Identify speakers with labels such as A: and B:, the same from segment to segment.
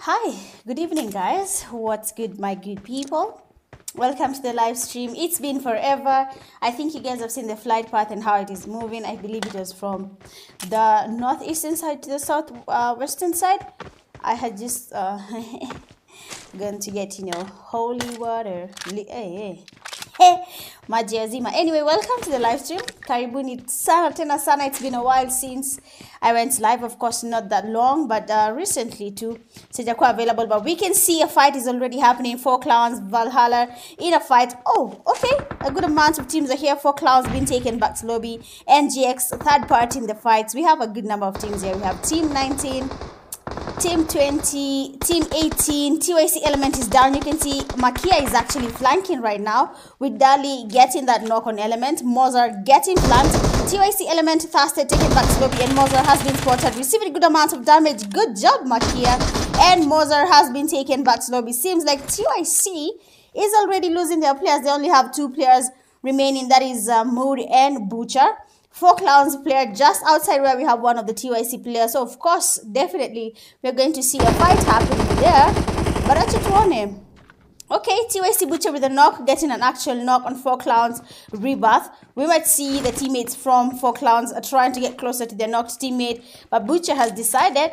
A: Hi, good evening, guys. What's good, my good people? Welcome to the live stream. It's been forever. I think you guys have seen the flight path and how it is moving. I believe it was from the northeastern side to the southwestern side. I had just gone to get, holy water. Maji yazima. Anyway, welcome to the live stream. Karibuni sana tena sana. It's been a while since I went live. Of course, not that long, but recently too. Sijakuwa available, but we can see a fight is already happening. 4 Clowns, Valhalla in a fight. Oh, okay. A good amount of teams are here. 4 Clowns being taken back to lobby. NGX, third part in the fights. We have a good number of teams here. We have Team 19. Team 20, Team 18, TYC Element is down. You can see Makia is actually flanking right now with Dali getting that knock on Element. Mozart getting flanked. TYC Element Thirsted taken back to lobby and Mozart has been spotted, receiving a good amount of damage. Good job, Makia. And Mozart has been taken back to lobby. Seems like TYC is already losing their players. They only have 2 players remaining. That is Mood and Butcher. 4 Clowns player just outside where we have one of the TYC players. So, of course, definitely, we're going to see a fight happening there. But acha tuone. Okay, TYC Butcher with a knock, getting an actual knock on 4 Clowns Rebirth. We might see the teammates from 4 Clowns trying to get closer to their knocked teammate. But Butcher has decided,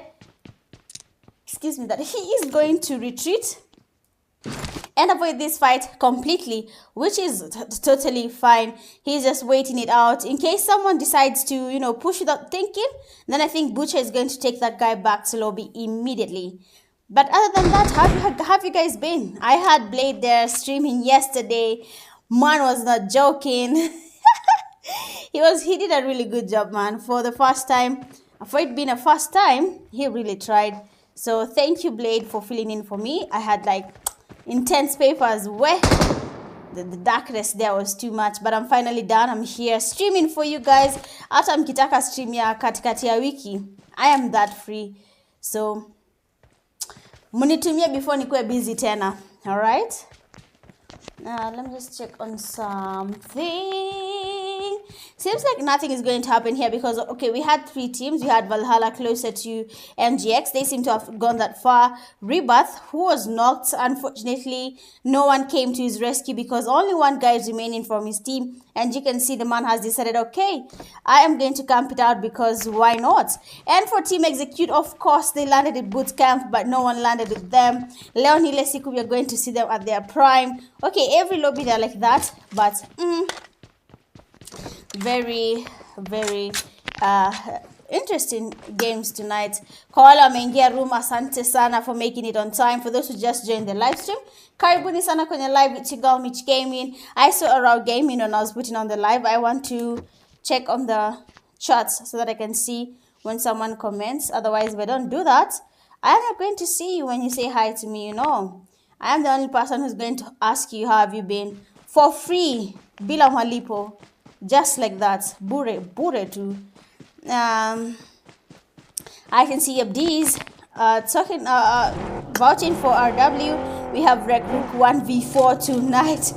A: that he is going to retreat and avoid this fight completely, which is totally fine. He's just waiting it out. In case someone decides to, push without thinking, then I think Butcher is going to take that guy back to lobby immediately. But other than that, how have you guys been? I had Blade there streaming yesterday. Man was not joking. He did a really good job, man. For the first time, for it being a first time, he really tried. So thank you, Blade, for filling in for me. I had intense papers where the darkness there was too much, but I'm finally done. I'm here streaming for you guys. Hata mkitaka stream ya katikati ya wiki, I am that free, so munitumie before nikuwe busy tena. All right, let me just check on something. Seems like nothing is going to happen here because, okay, we had 3 teams. We had Valhalla closer to MGX. They seem to have gone that far. Rebirth, who was knocked, unfortunately, no one came to his rescue because only one guy is remaining from his team. And you can see the man has decided, okay, I am going to camp it out because why not? And for Team Execute, of course, they landed at boot camp, but no one landed with them. Leon Hilesiku, we are going to see them at their prime. Okay, every lobby they're like that, but very, very interesting games tonight. Koala ameingia room, asante sana for making it on time. For those who just joined the live stream, karibuni sana kwenye live with Chigal Mitch Gaming. I saw around gaming when I was putting on the live. I want to check on the chats so that I can see when someone comments. Otherwise, if I don't do that, I am not going to see you when you say hi to me, I am the only person who's going to ask you how have you been for free, bila malipo. Just like that, bure too. I can see Abdi's talking, vouching for RW. We have Rec Rook 1v4 tonight.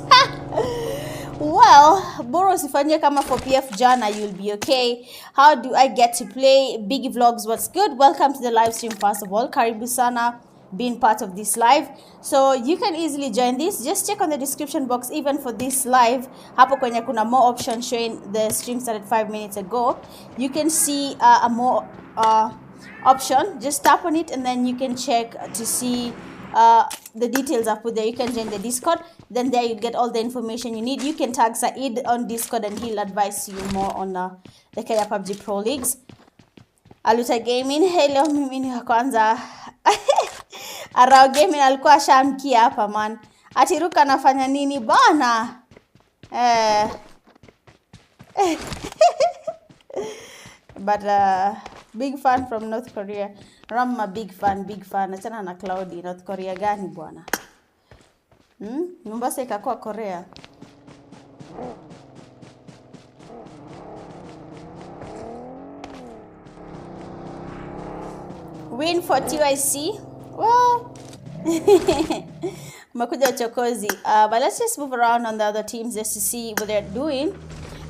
A: Well, Boro sifanye kama for PF Jana, you'll be okay. How do I get to play? Biggie Vlogs, what's good? Welcome to the live stream, first of all. Karibu sana being part of this live. So you can easily join this. Just check on the description box, even for this live. Hapo kwenye kuna more options showing the stream started 5 minutes ago. You can see a more option. Just tap on it and then you can check to see the details I put there. You can join the Discord. Then there you get all the information you need. You can tag Said on Discord and he'll advise you more on the Kenya PUBG Pro Leagues. Aluta Gaming, hello, mimi ni kwanza. Arao Gaming alikuwa shamkia hapa man. Atiruka nafanya nini bana? But big fan from North Korea. Ramma big fan. Achana na Cloudy. North Korea gani bwana? Mombasa ikakuwa Korea. Win for TYC. Well, Makuja Chokozi. But let's just move around on the other teams just to see what they're doing.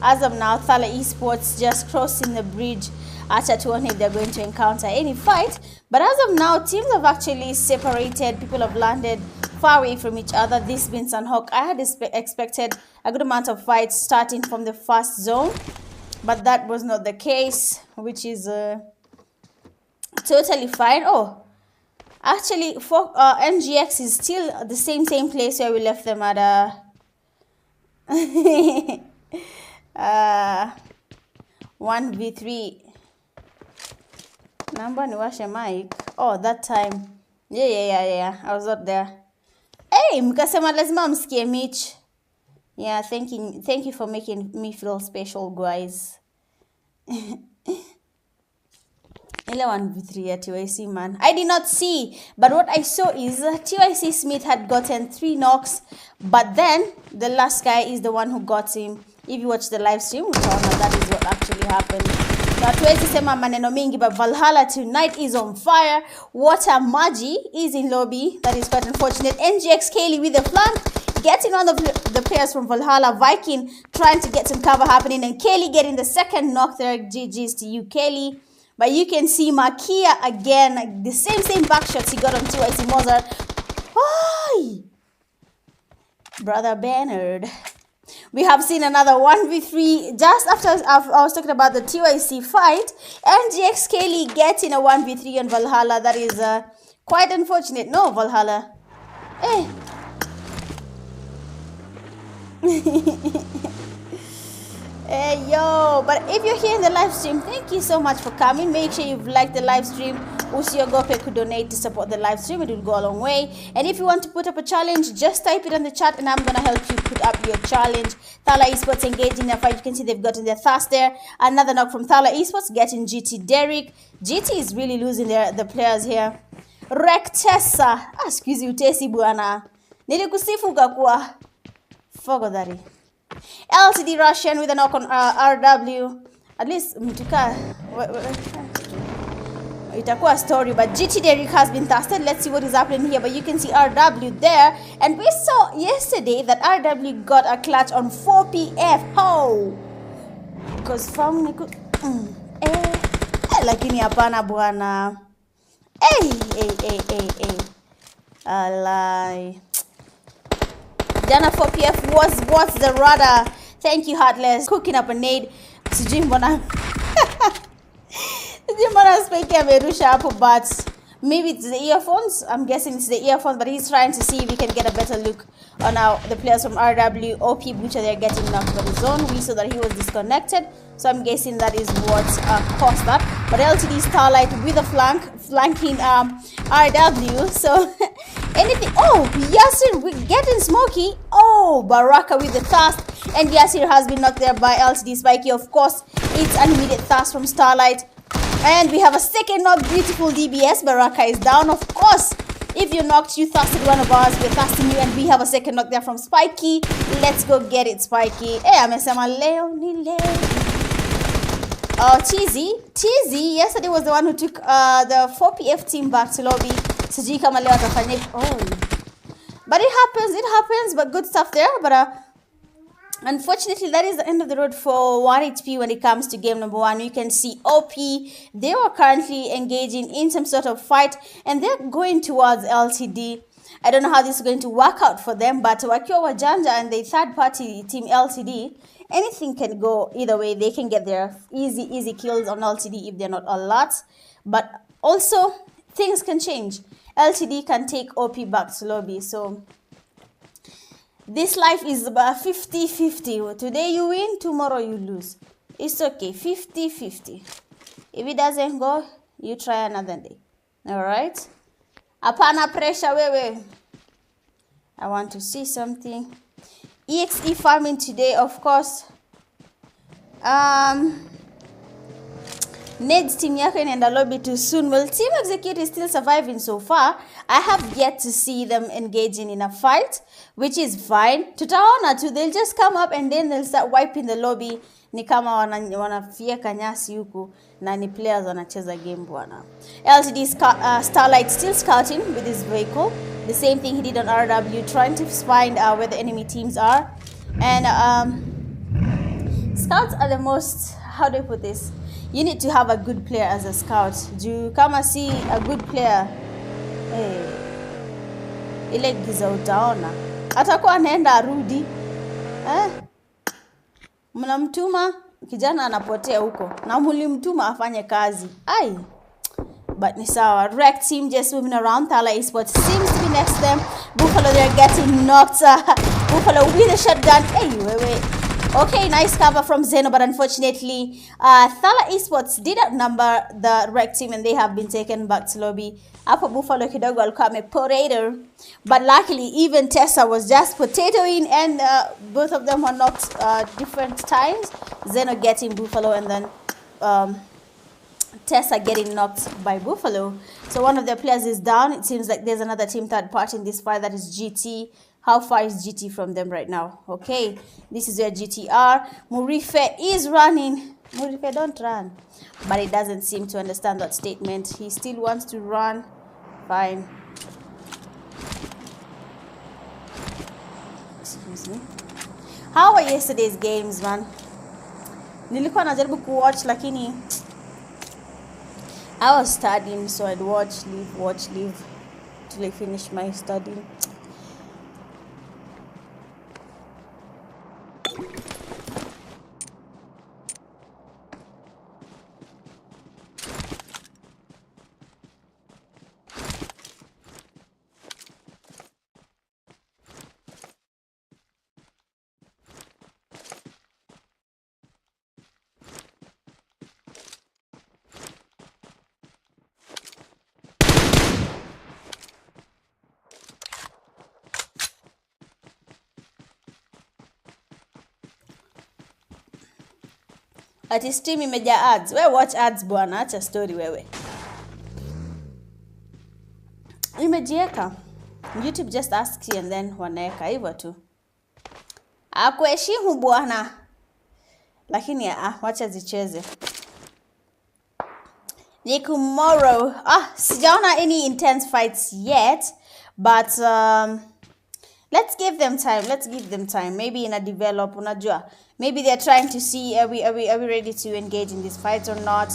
A: As of now, Thala Esports just crossing the bridge Acha tuone if they're going to encounter any fight. But as of now, teams have actually separated. People have landed far away from each other. This being Sunhawk, I had expected a good amount of fights starting from the first zone, but that was not the case, which is totally fine. Oh, actually, for NGX is still the same place where we left them at 1v3. Number niwashe mic. Oh, that time. Yeah. I was not there. Hey, mkasema lazima msikie Mitch. Yeah, thank you for making me feel special, guys. Ile 1v3 at TYC, man. I did not see, but what I saw is TYC Smith had gotten 3 knocks, but then the last guy is the one who got him. If you watch the live stream, utaona that is what actually happened. Na tuwezi sema maneno mingi, but Valhalla tonight is on fire. Water Maji is in lobby. That is quite unfortunate. NGX Kaylee with the flank, getting one of the players from Valhalla. Viking trying to get some cover happening, and Kaylee getting the second knock there. GG's to you, Kaylee. But you can see Makia again, the same back shots he got on TYC Mozart. Hi, Brother Bernard. We have seen another 1v3 just after I was talking about the TYC fight. NGX Kaylee getting a 1v3 on Valhalla. That is quite unfortunate. No, Valhalla. Eh. Hey, yo. But if you're here in the live stream, thank you so much for coming. Make sure you've liked the live stream. Usiogope could donate to support the live stream. It will go a long way. And if you want to put up a challenge, just type it in the chat and I'm going to help you put up your challenge. Thala Esports engaging in a fight. You can see they've gotten their thirst there. Another knock from Thala Esports getting GT Derek. GT is really losing the players here. Rectessa. Excuse you, Tesi Buana. Nilikusifu ukakuwa. Fogodari. LTD Russian with a knock on RW. At least mtuka itakuwa story, but GT Derek has been tested. Let's see what is happening here. But you can see RW there, and we saw yesterday that RW got a clutch on 4PF. Oh, because from lakini hapana bwana. Hey. Alai. Jana 4PF was what's the radar. Thank you, Heartless. Cooking up a nade. Sijui mbona spike amerusha hapo, but maybe it's the earphones. I'm guessing it's the earphones, but he's trying to see if we can get a better look on the players from RW. OP Butcher, they're getting knocked by the zone. We saw that he was disconnected, so I'm guessing that is what caused that. But LTD Starlight with a flanking RW. So anything. Oh, Yasir, we're getting smoky. Oh, Baraka with the thirst, and Yasir has been knocked there by LTD Spiky. Of course, it's unlimited thirst from Starlight. And we have a second knock. Beautiful DBS. Baraka is down. Of course, if you knocked, you thirsted one of ours. We're thirsting you, and we have a second knock there from Spiky. Let's go get it, Spiky. Amesema leo ni leo. Cheesy yesterday was the one who took the 4PF team back to lobby. Sijui kama leo atafanya. Oh, but it happens. But good stuff there. But unfortunately, that is the end of the road for 1HP when it comes to game number 1. You can see OP, they were currently engaging in some sort of fight, and they're going towards LTD. I don't know how this is going to work out for them, but wakiwa wajanja and the third party team LTD, anything can go either way. They can get their easy kills on LTD if they're not a lot, but also things can change. LTD can take OP back to lobby, so this life is about 50-50. Today you win, tomorrow you lose. It's okay, 50-50. If it doesn't go, you try another day. Alright? Apana pressure, wewe. I want to see something. EXE farming today, of course. Ned's team yako inaenda lobby too soon. Well, Team Execute is still surviving so far. I have yet to see them engaging in a fight, which is fine. Tutaona tu, they'll just come up and then they'll start wiping the lobby. Ni kama wanafieka nyasi huku na ni players wanacheza game bwana. LTD Starlight still scouting with his vehicle. The same thing he did on RW, trying to find where the enemy teams are. And scouts are the most how do I put this? You need to have a good player as a scout. Do come and see a good player. Hey. Ile giza utaona. Atakuwa anaenda arudi. Mnamtuma kijana anapotea huko. Na mlimtuma afanye kazi. Ai. But ni sawa. Wreck team just moving around. Thala Esports seems to be next to them. Buffalo, they're getting knocked. Buffalo with a shotgun. Hey, wait. Okay, nice cover from Zeno, but unfortunately, Thala Esports did outnumber the Wreck team and they have been taken back to lobby. Hapo Buffalo kidogo alikuwa potato, but luckily even Tessa was just potatoing and both of them were knocked different times. Zeno getting Buffalo and then Tessa getting knocked by Buffalo. So one of their players is down. It seems like there's another team third part in this fight, that is GT. How far is GT from them right now? Okay, this is where GT are. Murife is running. Murife, don't run. But he doesn't seem to understand that statement. He still wants to run. Fine. Excuse me. How were yesterday's games, man? Nilikuwa najaribu kuwatch lakini I was studying, so I'd watch, leave till I finish my studying. Ati stream imejaa ads. Wewe watch ads bwana, acha story wewe. Imejieka. YouTube just asks you and then wanaeka hivyo tu. Akuheshimu bwana. Lakini wacha zicheze. Ni tomorrow. Sijaona any intense fights yet, but let's give them time. Maybe in a develop, unajua. Maybe they're trying to see are we ready to engage in this fight or not.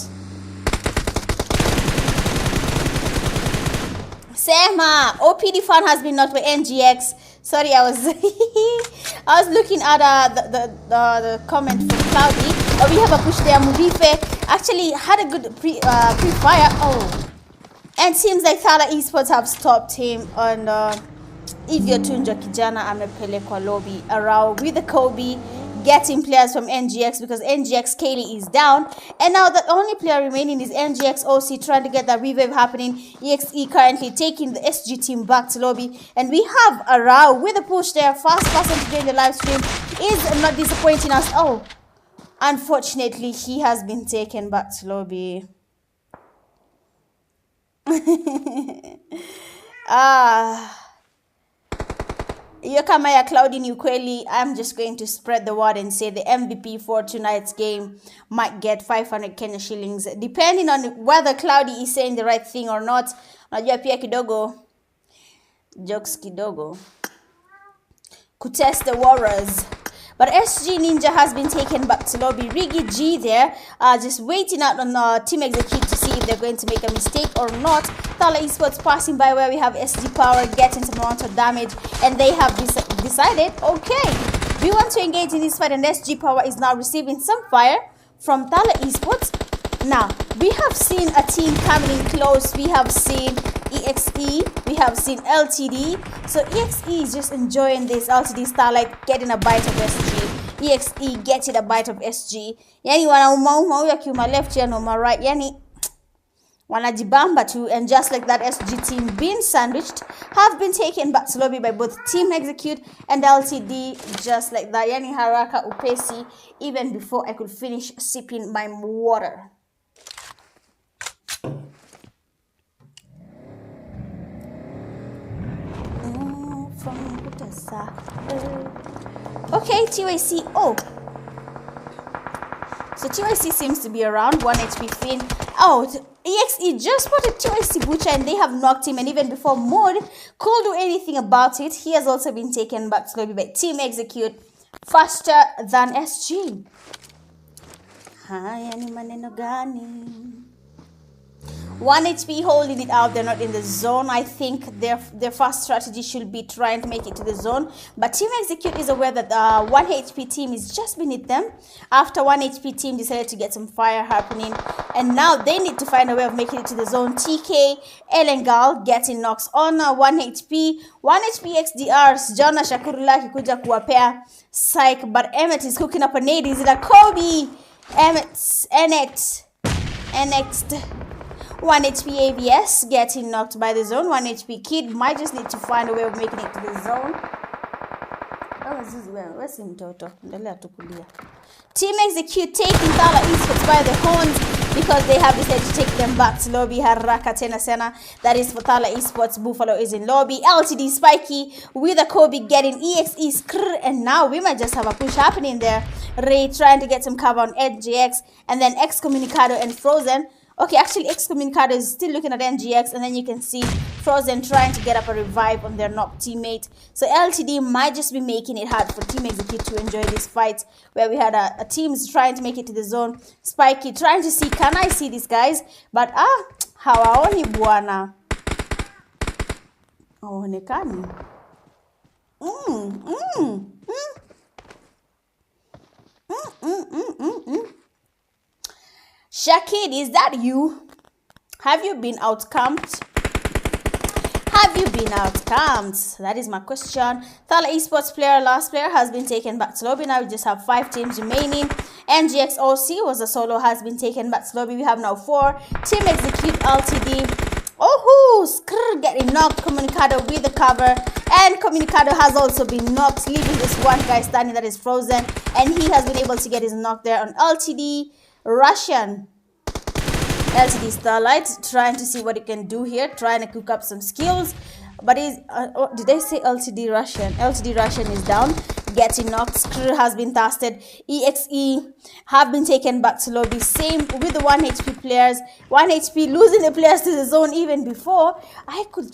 A: Sema, OPD fan has been knocked by NGX. Sorry, I was looking at the comment from Cloudy. We have a push there. Murife actually had a good pre-fire. And seems like Thala Esports have stopped him on Ivyo Tunja kijana amepelekwa lobby around with the Kobe, getting players from NGX because NGX Kaylee is down. And now the only player remaining is NGX OC trying to get that revive happening. EXE currently taking the SG team back to lobby. And we have a row with a push there. Fast person to join the live stream is not disappointing us. Unfortunately, he has been taken back to lobby. Hiyo kama ya Cloudy ni ukweli, I'm just going to spread the word and say the MVP for tonight's game might get 500 Kenya shillings, depending on whether Cloudy is saying the right thing or not. Unajua pia kidogo, jokes kidogo, kutest the Warriors. But SG Ninja has been taken back to lobby. Riggy G there, just waiting out on Team Execute to see if they're going to make a mistake or not. Thala Esports passing by where we have SG Power getting some amount of damage. And they have decided, okay, we want to engage in this fight. And SG Power is now receiving some fire from Thala Esports. Now, we have seen a team coming in close. We have seen EXE, we have seen LTD. So EXE is just enjoying this. LTD star like getting a bite of SG. EXE getting a bite of SG. Yani wanauma huyu akiuma left ya na right. Yani wanajibamba too. And just like that, SG team being sandwiched have been taken back to lobby by both Team Execute and LTD. Just like that. Yani haraka upesi. Even before I could finish sipping my water. Okay, TYC. So TYC seems to be around 1 HP Finn. EXE just spotted TYC Butcher and they have knocked him. And even before Mod could do anything about it, he has also been taken back to lobby by Team Execute faster than SG. Haya ni maneno gani? 1 HP holding it out. They're not in the zone. I think their first strategy should be trying to make it to the zone. But Team Execute is aware that 1 HP team is just beneath them. After 1 HP team decided to get some fire happening. And now they need to find a way of making it to the zone. TK, Elengal getting knocks on 1 HP. 1 HP XDRs. Jana Shakurula kikuja kuwapea psych. But Emmet is cooking up a nade. Is it a Kobe? Emmet, NXT. 1 HP ABS getting knocked by the zone. 1 HP Kid might just need to find a way of making it to the zone. Where's mtoto? Team Execute taking Thala Esports by the horns because they have decided to take them back to lobby. Haraka tena sana. That is for Thala Esports. Buffalo is in lobby. LTD Spiky with a Kobe getting EXE Skrr. And now we might just have a push happening there. Ray trying to get some cover on NGX. And then Excommunicado and Frozen. Okay, actually, Excommunicado is still looking at NGX, and then you can see Frozen trying to get up a revive on their knocked teammate. So LTD might just be making it hard for Team Execute to enjoy this fight, where we had a teams trying to make it to the zone. Spiky trying to see, can I see these guys? But hawaoni bwana. Hawaonekani. Shakid, is that you? Have you been outcamped? Have you been outcamped? That is my question. Thala Esports player, last player, has been taken back to lobby. Now we just have 5 teams remaining. NGX OC was a solo, has been taken back to lobby. We have now 4. Team Execute LTD. Oh, Skrr getting knocked. Communicado with the cover. And Communicado has also been knocked, leaving this one guy standing, that is Frozen. And he has been able to get his knock there on LTD. Russian. LTD Starlight trying to see what he can do here, trying to cook up some skills. But he's did they say LTD Russian? LTD Russian is down, getting knocked. Skrr has been tasted. EXE have been taken back to lobby. Same with the 1 HP players. 1 HP losing the players to the zone even before I could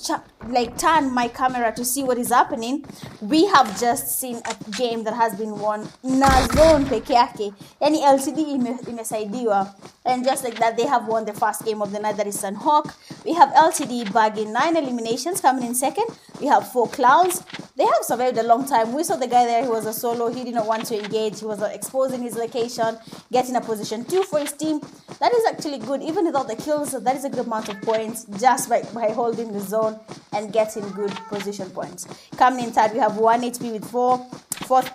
A: turn my camera to see what is happening. We have just seen a game that has been won na zone peke yake. Yani LTD imesaidiwa. And just like that, they have won the first game of the night, that is Sunhawk. We have LTD bagging 9 eliminations, coming in second. We have 4 clowns. They have survived a long time. We saw the guy there, he was a solo. He did not want to engage. He was exposing his location, getting a position 2 for his team. That is actually good. Even without the kills, that is a good amount of points just by holding the zone and getting good position points. Coming in third, we have 1 HP with 4. Fourth,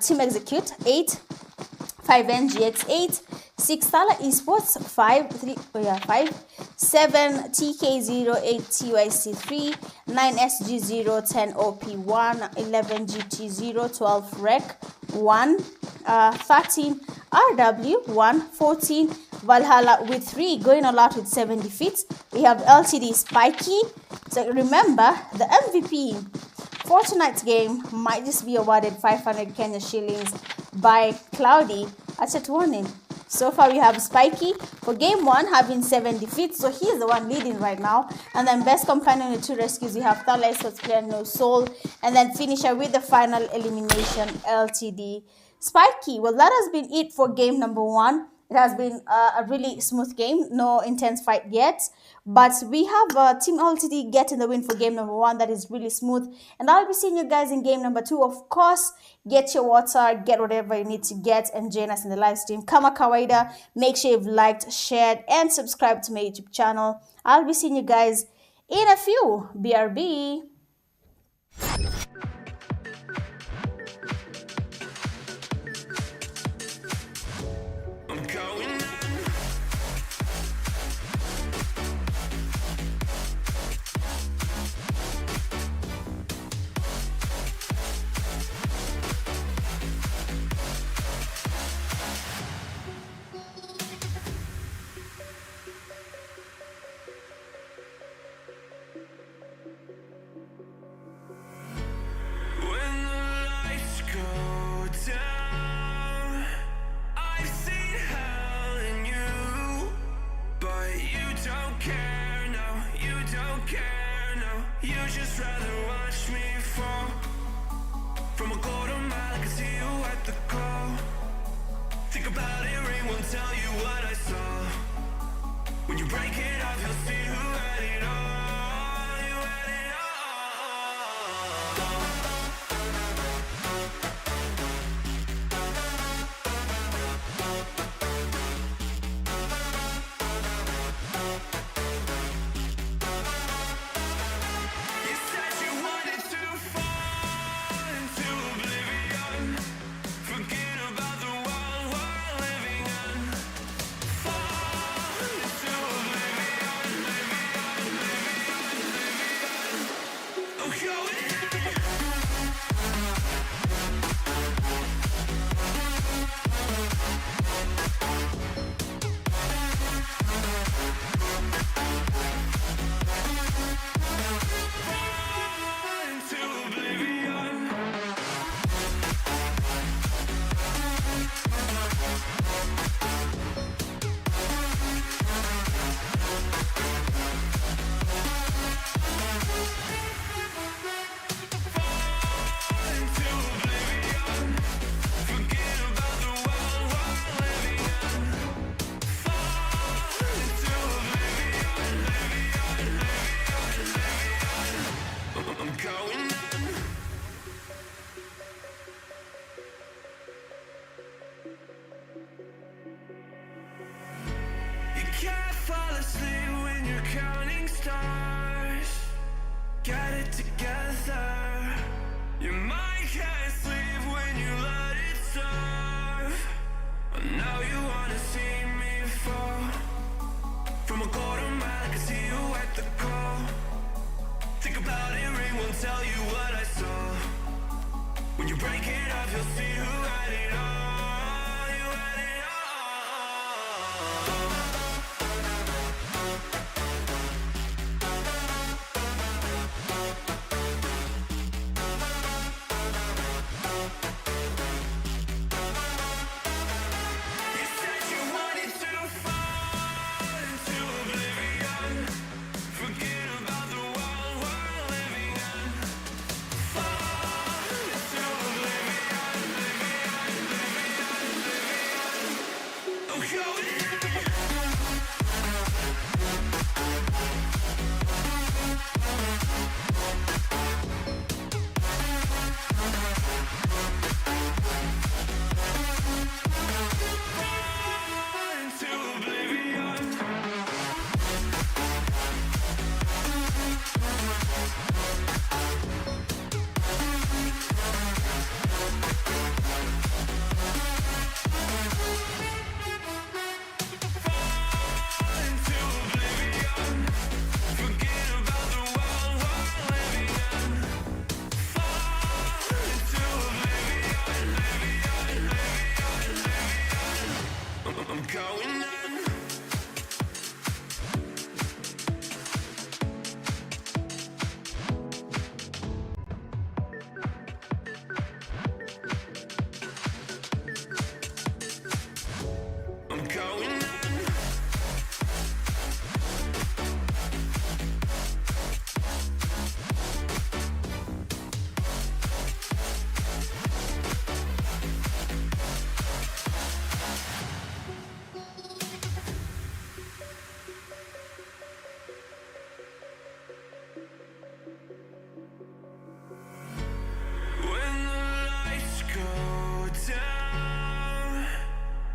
A: Team Execute, 8. 5 NGX, 8. 6 Thala Esports, 5. 7 TK0, 8 TYC3, 9 SG0, 10 OP1, 11 GT0, 12 Rec 1, 13 RW1, 14 Valhalla with 3, going all out with 7 defeats. We have LTD Spiky. So remember, the MVP for tonight's game might just be awarded 500 Kenya shillings by Cloudy at a warning. So far we have Spiky for game 1 having 7 defeats, so he is the one leading right now. And then best companion with 2 rescues, we have Thala Esports player No Soul, and then finisher with the final elimination, LTD Spiky. Well, that has been it for game number 1. It has been a really smooth game, no intense fight yet. But we have Team LTD getting the win for game number 1. That is really smooth. And I'll be seeing you guys in game number 2. Of course, get your water, get whatever you need to get, and join us in the live stream. Kama kawaida, make sure you've liked, shared, and subscribed to my YouTube channel. I'll be seeing you guys in a few. BRB.
B: break it off, you'll see who had it all. You had it all. You said you wanted to fall into oblivion, forget about the world we're living in. Fall into oblivion, oblivion. Oh, going into oblivion. Into oblivion, forget about the world we're living in. Fall into oblivion, I'm going in. You can't fall asleep when you're counting stars. Get it together. Your mind can't sleep when you let it serve. And now you wanna see me fall. From a quarter mile, I can see you at the call. Think about it, ring won't tell you what I saw. When you break it off, you'll see who had it all. You had it all. You said you wanted to fall into oblivion, forget about the world we're living in. Fall into oblivion, oh, going in. Into oblivion. Into oblivion, forget about the world we're living in. Fall into oblivion, I'm going in. I'm going in. When the lights go down,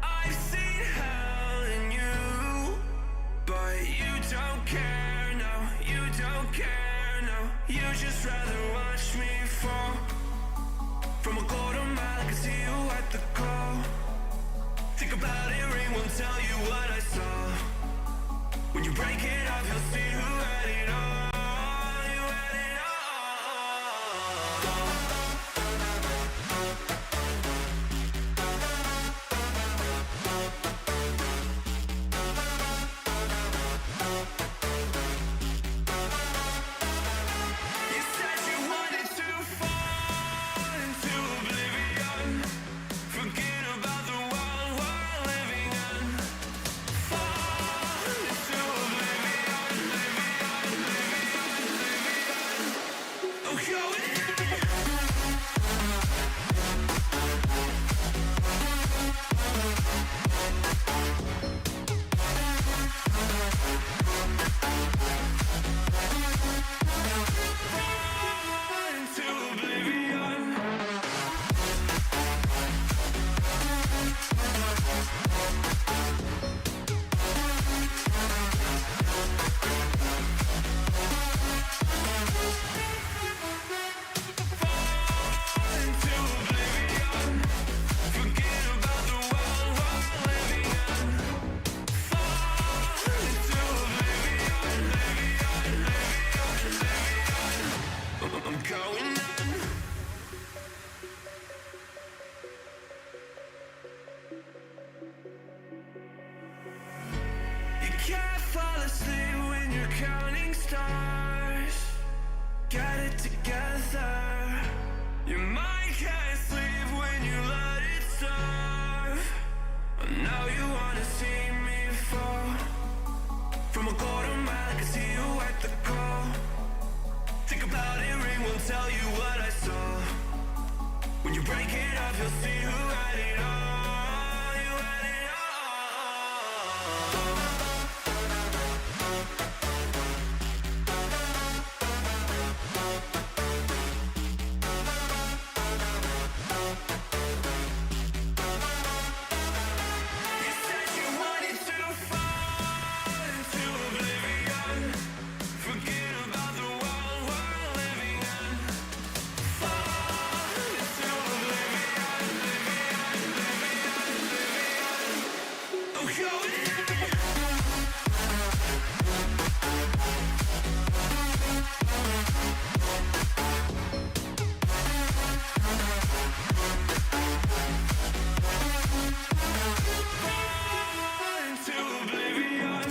B: I've seen hell in you, but you don't care, no, you don't care, no. You just rather watch me fall. From a quarter mile, I can see you at the call. Think about it, ring won't tell you what I saw. When you break it off, you'll see who had it all. You had it all. You said you wanted to fall into oblivion, forget about the world we're living in. Fall into oblivion, counting stars. Got it together. Your mind can't sleep when you let it serve. Now you wanna see me fall. From a quarter mile, I can see you at the call. Think about it, ring will tell you what I saw. When you break it up, you'll see who had it all. You had it all. You said you wanted to fall into oblivion. Forget about the world we're living in. Fall into oblivion, oblivion. Oh, go in. Into oblivion. Into oblivion.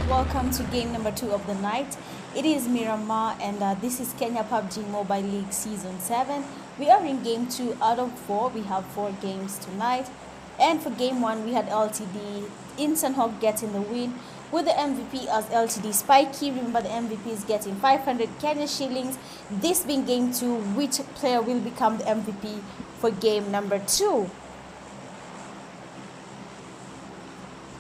A: Welcome to game number 2 of the night. It is Miramar and this is Kenya PUBG Mobile League Season 7. We are in game 2 out of 4. We have 4 games tonight. And for game 1, we had LTD Insanhawk getting the win with the MVP as LTD Spikey. Remember, the MVP is getting 500 Kenya shillings. This being game 2, which player will become the MVP for game number 2?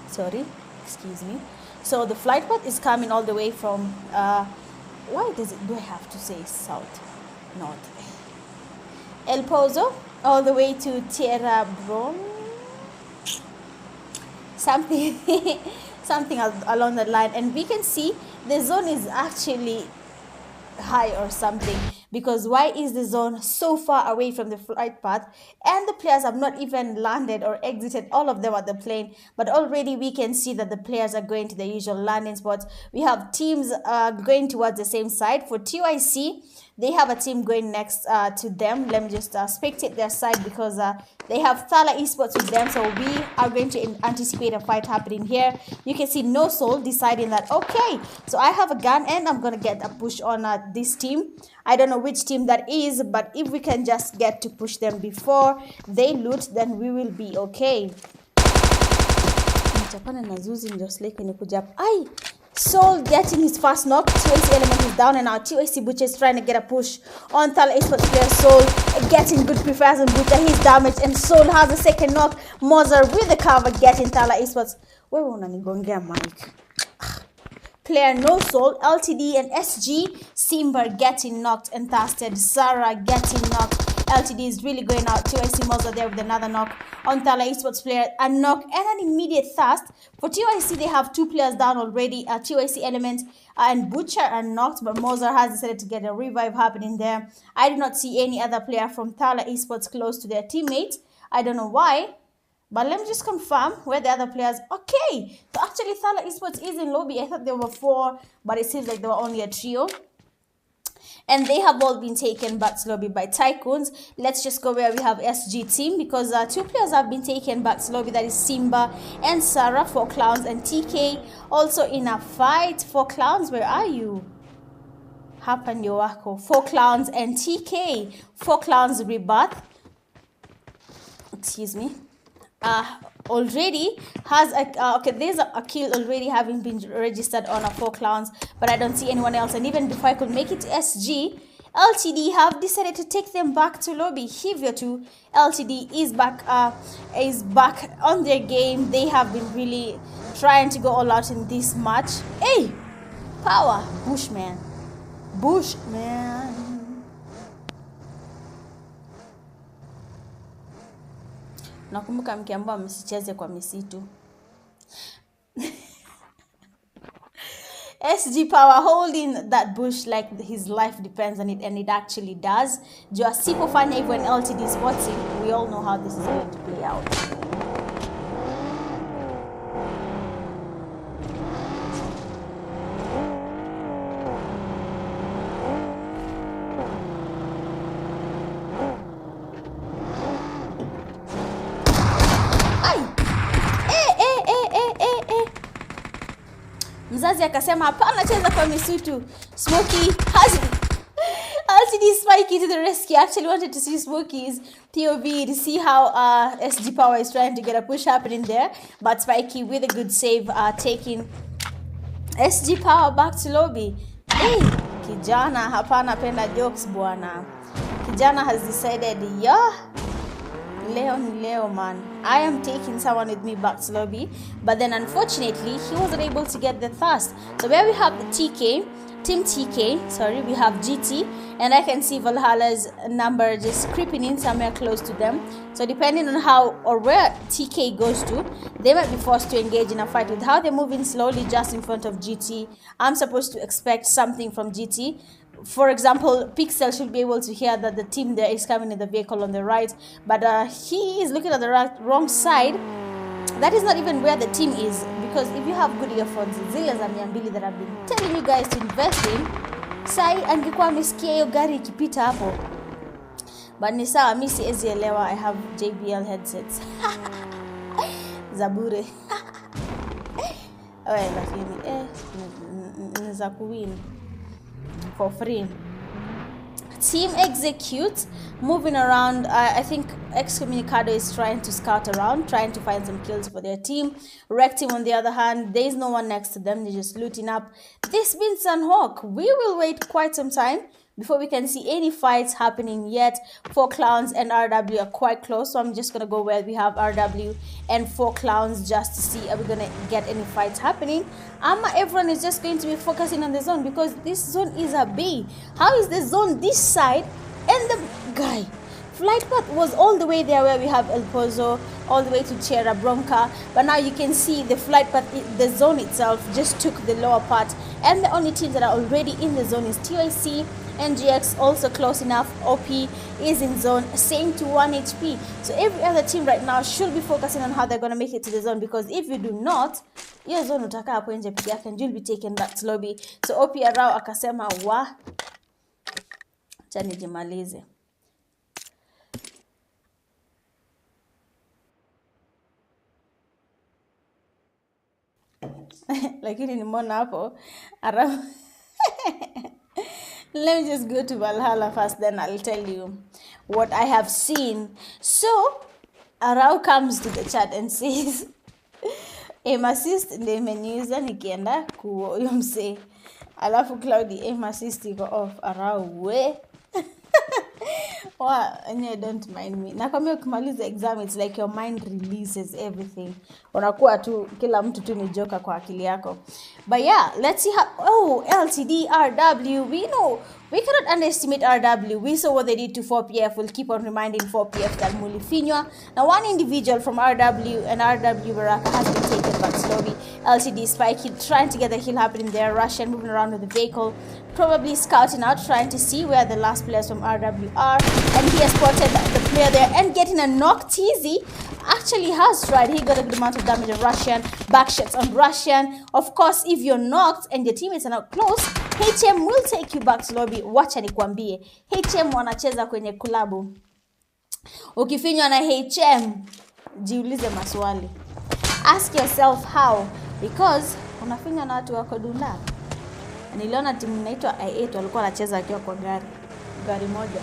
A: Sorry, excuse me. So the flight path is coming all the way from, why do I have to say south? North. El Pozo, all the way to Tierra Bron. Something, something along that line. And we can see the zone is actually high or something. because why is the zone so far away from the flight path and the players have not even landed or exited, all of them at the plane, but already we can see that the players are going to the usual landing spots. We have teams going towards the same side. For TYC, they have a team going next to them. Let me just spectate their side because they have Thala Esports with them. So we are going to anticipate a fight happening here. You can see No Soul deciding that, okay, so I have a gun and I'm going to get a push on this team. I don't know which team that is, but if we can just get to push them before they loot, then we will be okay. Soul getting his first knock. TYC element is down and now TYC Butcher is trying to get a push on Thala Esports player Soul, getting good prefires on Butcher. He's damaged and Soul has a second knock. Mozart with the cover getting Thala Esports. Where unanigongea mic? Player No Soul, LTD and SG Simba getting knocked and tasted. Sarah getting knocked. LTD is really going out. TYC Moza there with another knock on Thala Esports player. A knock and an immediate thirst. For TYC, they have 2 players down already. TYC Element and Butcher are knocked, but Moza has decided to get a revive happening there. I do not see any other player from Thala Esports close to their teammate. I don't know why. But let me just confirm where the other players. Okay, so actually Thala Esports is in lobby. I thought there were 4, but it seems like there were only a trio. And they have all been taken back to lobby by TYCOONZ. Let's just go where we have SG team because 2 players have been taken back to lobby. That is Simba and Sarah for Clowns and TK. Also in a fight for Clowns. Where are you? Hapa ndio wako. For Clowns and TK. For Clowns Rebirth. Excuse me. Already has a okay, there's a kill already having been registered on a 4 Clowns, but I don't see anyone else. And even before I could make it to SG, LTD have decided to take them back to lobby. Hivyo too, LTD is back on their game. They have been really trying to go all out in this match. Hey, power Bushman. Nakumbuka mkiambiwa msicheze kwa misitu. SG Power holding that bush like his life depends on it, and it actually does. Jua sipofanya hivyo when LTD is watching, we all know how this is going to play out. Mzazi akasema hapana, cheza kwa misitu. Smokey has LTD Spikey to the rescue. I actually wanted to see Smokey's POV to see how SG Power is trying to get a push happening there, but Spikey with a good save taking SG Power back to lobby. Hey, kijana hapana penda jokes bwana. Kijana has decided, yeah, Leo man, I am taking someone with me back to lobby, but then unfortunately he wasn't able to get the thirst. So where we have the team TK, sorry, we have GT, and I can see Valhalla's number just creeping in somewhere close to them. So depending on how or where TK goes to, they might be forced to engage in a fight. With how they're moving slowly just in front of GT, I'm supposed to expect something from GT. For example, Pixel should be able to hear that the team there is coming in the vehicle on the right, but he is looking at the wrong side. That is not even where the team is, because if you have good earphones, zile za 200 that I've been telling you guys to invest in, sai angekuwa amesikia hiyo gari ikipita hapo. But ni sawa, mimi siwezi elewa. I have JBL headsets. Zabure. Lakini za kuwin for free. Team execute, moving around. I think Excommunicado is trying to scout around, trying to find some kills for their team. Wreck team, on the other hand, there is no one next to them. They're just looting up. This means Sunhawk. We will wait quite some time before we can see any fights happening yet. 4 Clowns and RW are quite close, so I'm just gonna go where we have RW and 4 Clowns just to see are we gonna get any fights happening. Everyone is just going to be focusing on the zone because this zone is a B. How is the zone this side and the guy flight path was all the way there where we have El Pozo, all the way to Tierra Bronca. But now you can see the flight path, the zone itself just took the lower part. And the only teams that are already in the zone is TYC, NGX also close enough. OP is in zone, same to 1 HP. So every other team right now should be focusing on how they're going to make it to the zone, because if you do not, your zone utaka hapo nje peke yake and you'll be taken back to lobby. So OP arao akasema acha nijimalize. Lakini nimeona hapo arao. Let me just go to Valhalla first, then I'll tell you what I have seen. So, Arau comes to the chat and says, aim assist ndio imeniuza nikienda kuyo mse. Alafu Cloudy, aim assist iko off. Arau we. Don't mind me. Nakwambia ukimaliza exam, it's like your mind releases everything. Unakuwa tu kila mtu tu ni joka kwa akili yako. But yeah, let's see how LTD RW, we know we cannot underestimate RW. We saw what they did to 4PF. We'll keep on reminding 4PF that mulifinywa. Now one individual from RW and RW Baraka has been taken back slowly. LTD Spike trying to get the heal happening there. Russian moving around with the vehicle, probably scouting out, trying to see where the last players from RW are. And he has spotted the player there and getting a knock. TZ actually has tried. He got a good amount of damage on Russian. Backshots on Russian. Of course, if you're knocked and your teammates are not close, HM will take you back to lobby. Wacha nikwambie, HM wanacheza kwenye kulabu. Ukifinywa na HM, jiulize maswali. Ask yourself how, because unafinywa na watu wako dula. Niliona timu inaitwa I8 walikuwa wanacheza akiwa kwa gari moja.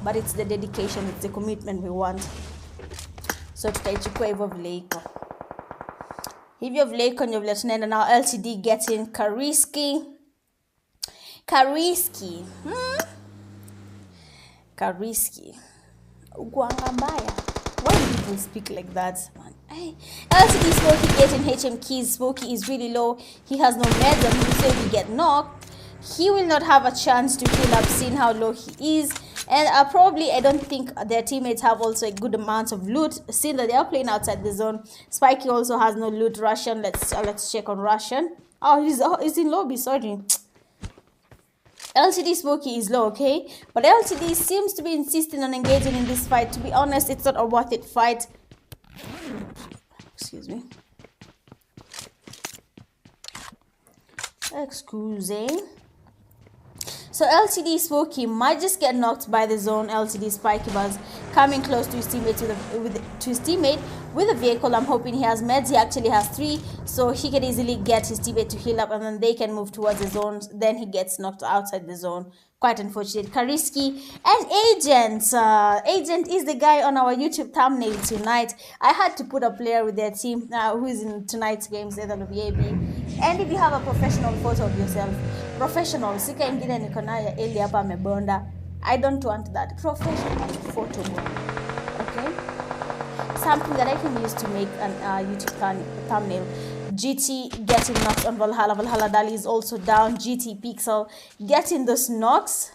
A: But it's the dedication, it's the commitment we want. So tutaichukua hivyo vile iko. Hivyo vile iko ndio vile tunaenda. Now LTD getting Kariski. Uguanga mbaya. Why do people speak like that, man? Hey. LTD Smokey getting HM keys. Smokey is really low. He has no meds, and so if he get knocked, he will not have a chance to heal up, seeing how low he is. And probably, I don't think their teammates have also a good amount of loot, seeing that they are playing outside the zone. Spikey also has no loot. Russian, let's check on Russian. Oh, he's in lobby, sorry. LTD Smokey is low, okay? But LTD seems to be insisting on engaging in this fight. To be honest, it's not a worth it fight. Excuse me. Excuse me. So LTD Smokey might just get knocked by the zone. LTD Spikey was coming close to his teammate with a vehicle. I'm hoping he has meds. He actually has 3, so he can easily get his teammate to heal up, and then they can move towards the zone. Then he gets knocked outside the zone. Quite unfortunate. Kariski and Agent. Agent is the guy on our YouTube thumbnail tonight. I had to put a player with their team who is in tonight's games, either WAB. And if you have a professional photo of yourself, professional, sika ingine niko nayo eli hapa amebonda. I don't want that. Professional photo, okay? Something that I can use to make an YouTube thumbnail. GT getting knocked on Valhalla. Valhalla Dali is also down. GT Pixel getting those knocks.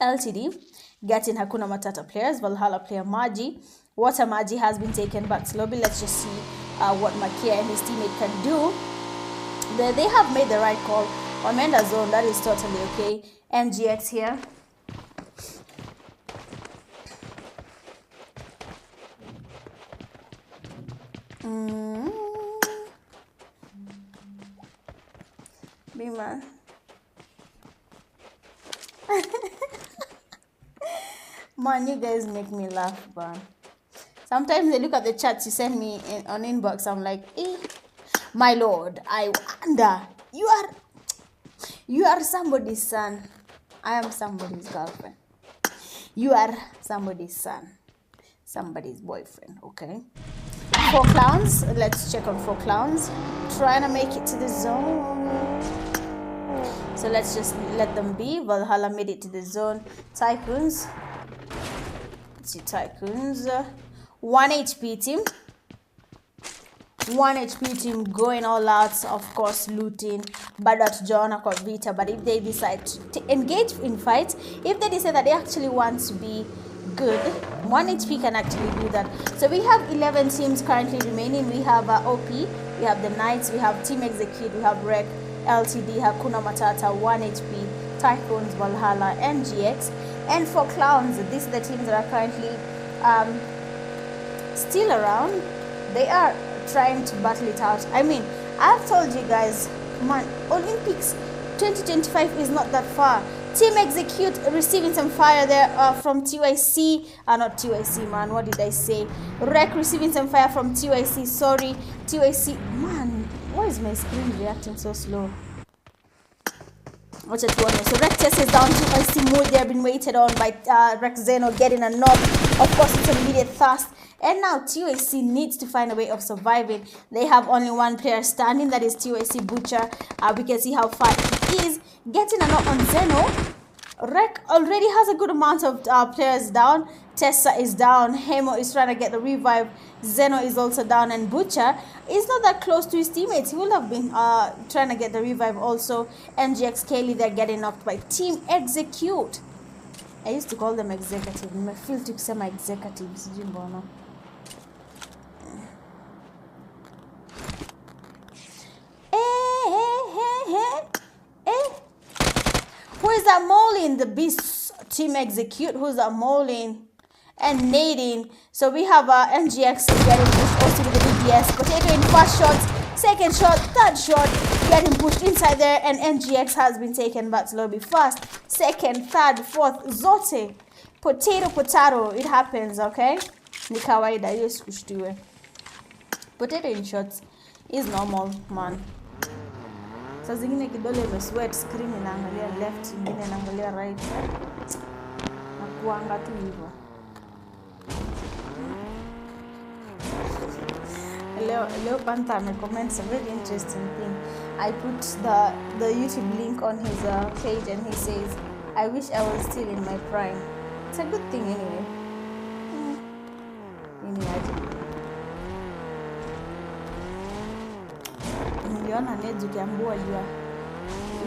A: LTD getting Hakuna Matata players. Valhalla player Maji. Water Maji has been taken back to lobby. Let's just see what Makia and his teammate can do. They have made the right call. On Menda zone, that is totally okay. NGX here. Bima. Man, you guys make me laugh, man. Sometimes they look at the chats you send me on inbox. I'm like, my lord, I wonder. You are somebody's son. I am somebody's girlfriend. You are somebody's son. Somebody's boyfriend, okay? 4 clowns. Let's check on 4 clowns. Trying to make it to the zone. So let's just let them be. Valhalla made it to the zone. TYCOONZ. TYCOONZ. 1 HP team. 1 HP team going all out, of course, looting. Bado hatujaona kwa vita, but if they decide to engage in fights, if they decide that they actually want to be good, 1 HP can actually do that. So we have 11 teams currently remaining. We have OP, we have the Knights, we have Team Execute, we have Rec, LTD, Hakuna Matata, 1 HP, TYCOONZ, Valhalla, and GX. And for Clowns, these are the teams that are currently still around. They are trying to battle it out. I mean, I've told you guys, man, Olympics 2025 is not that far. Team Execute receiving some fire there from TYC. Not TYC, man. What did I say? Rec receiving some fire from TYC. Sorry, TYC. Man, why is my screen reacting so slow? Watch it one. So Rec Test is down. TYC mood. They have been waited on by Rec Zeno getting a knock. Of course, it's an immediate thrust. And now TYC needs to find a way of surviving. They have only one player standing, that is TYC Butcher. We can see how far he is. Getting a knock on Zeno. Rec already has a good amount of players down. Tessa is down. Hemo is trying to get the revive. Zeno is also down. And Butcher is not that close to his teammates. He would have been trying to get the revive also. MGX Kaylee, they're getting knocked by Team Execute. I used to call them executive. I feel to say my executives. Who is that mauling? The beast. Team Execute. Who's that mauling and nading? So we have NGX getting pushed also with the DBS. Potato in first shot, second shot, third shot, getting pushed inside there, and NGX has been taken back slowly. First, second, third, fourth, zote. Potato. It happens, okay? Ni kawaida, yes, kushtiwe. Potato in shots is normal, man. Saa zingine kidole imesweat, screen inaangalia left, ingine inaangalia right. Nakuanga tu hivyo. Leo Panther comments a very interesting thing. I put the YouTube link on his page and he says, I wish I was still in my prime. It's a good thing anyway. Niliona Ned ukiambiwa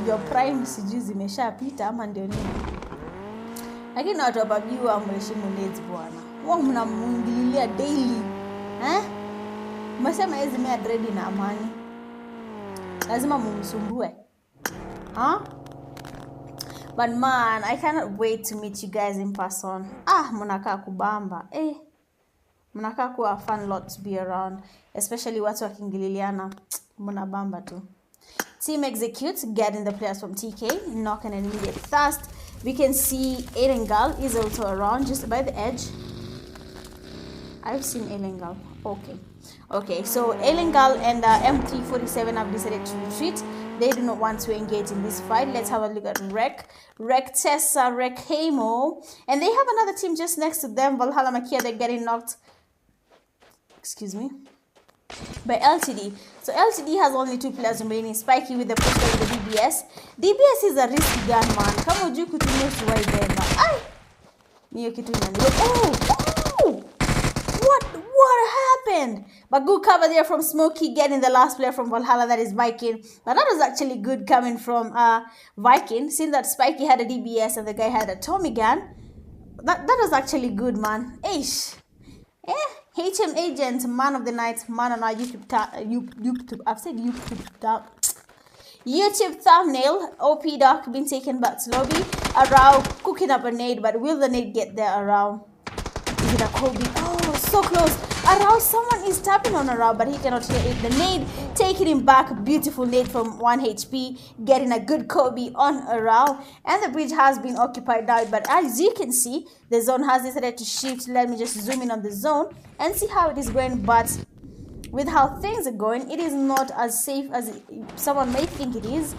A: your prime sijui zimeshapita ama ndio nini. Lakini watu wa PUBG wamheshimu Ned bwana. Wao mnamuingililia daily. Umesema hizi mea dread na amani. Lazima mumsumbue. But man, I cannot wait to meet you guys in person. Mnakaa kubamba. Mnakaa kuwa fun lot to be around. Especially watu wakiingililiana. Mnabamba tu. Team Execute getting the players from TK. Knocking an immediate thrust. We can see Elengal is also around just by the edge. I've seen Elengal. Okay, so Elengal and M347 have decided to retreat. They do not want to engage in this fight. Let's have a look at Rec Tessa, Rec Hemo. And they have another team just next to them. Valhalla Makia, they're getting knocked. Excuse me. By LTD. So LTD has only 2 players remaining. Spiky with the push with the DBS. DBS is a risky gun, man. Kama ujui kutumia usiwai bema. Niyo kitu inani. What happened? But good cover there from Smokey, getting the last player from Valhalla, that is Viking. But that was actually good coming from Viking, seeing that Spiky had a DBS and the guy had a Tommy gun. That was actually good, man. HM Agent, man of the night, man on our YouTube. I've said YouTube thumbnail. OP Doc been taken back to lobby. Arau cooking up a nade, but will the nade get there? Arau? Is it a Kobe? Oh, so close. Arau, someone is tapping on Arau, but he cannot hear it. The nade taking him back. Beautiful nade from 1 HP, getting a good Kobe on Arau. And the bridge has been occupied now, but as you can see, the zone has decided to shift. Let me just zoom in on the zone and see how it is going. But with how things are going, it is not as safe as someone may think it is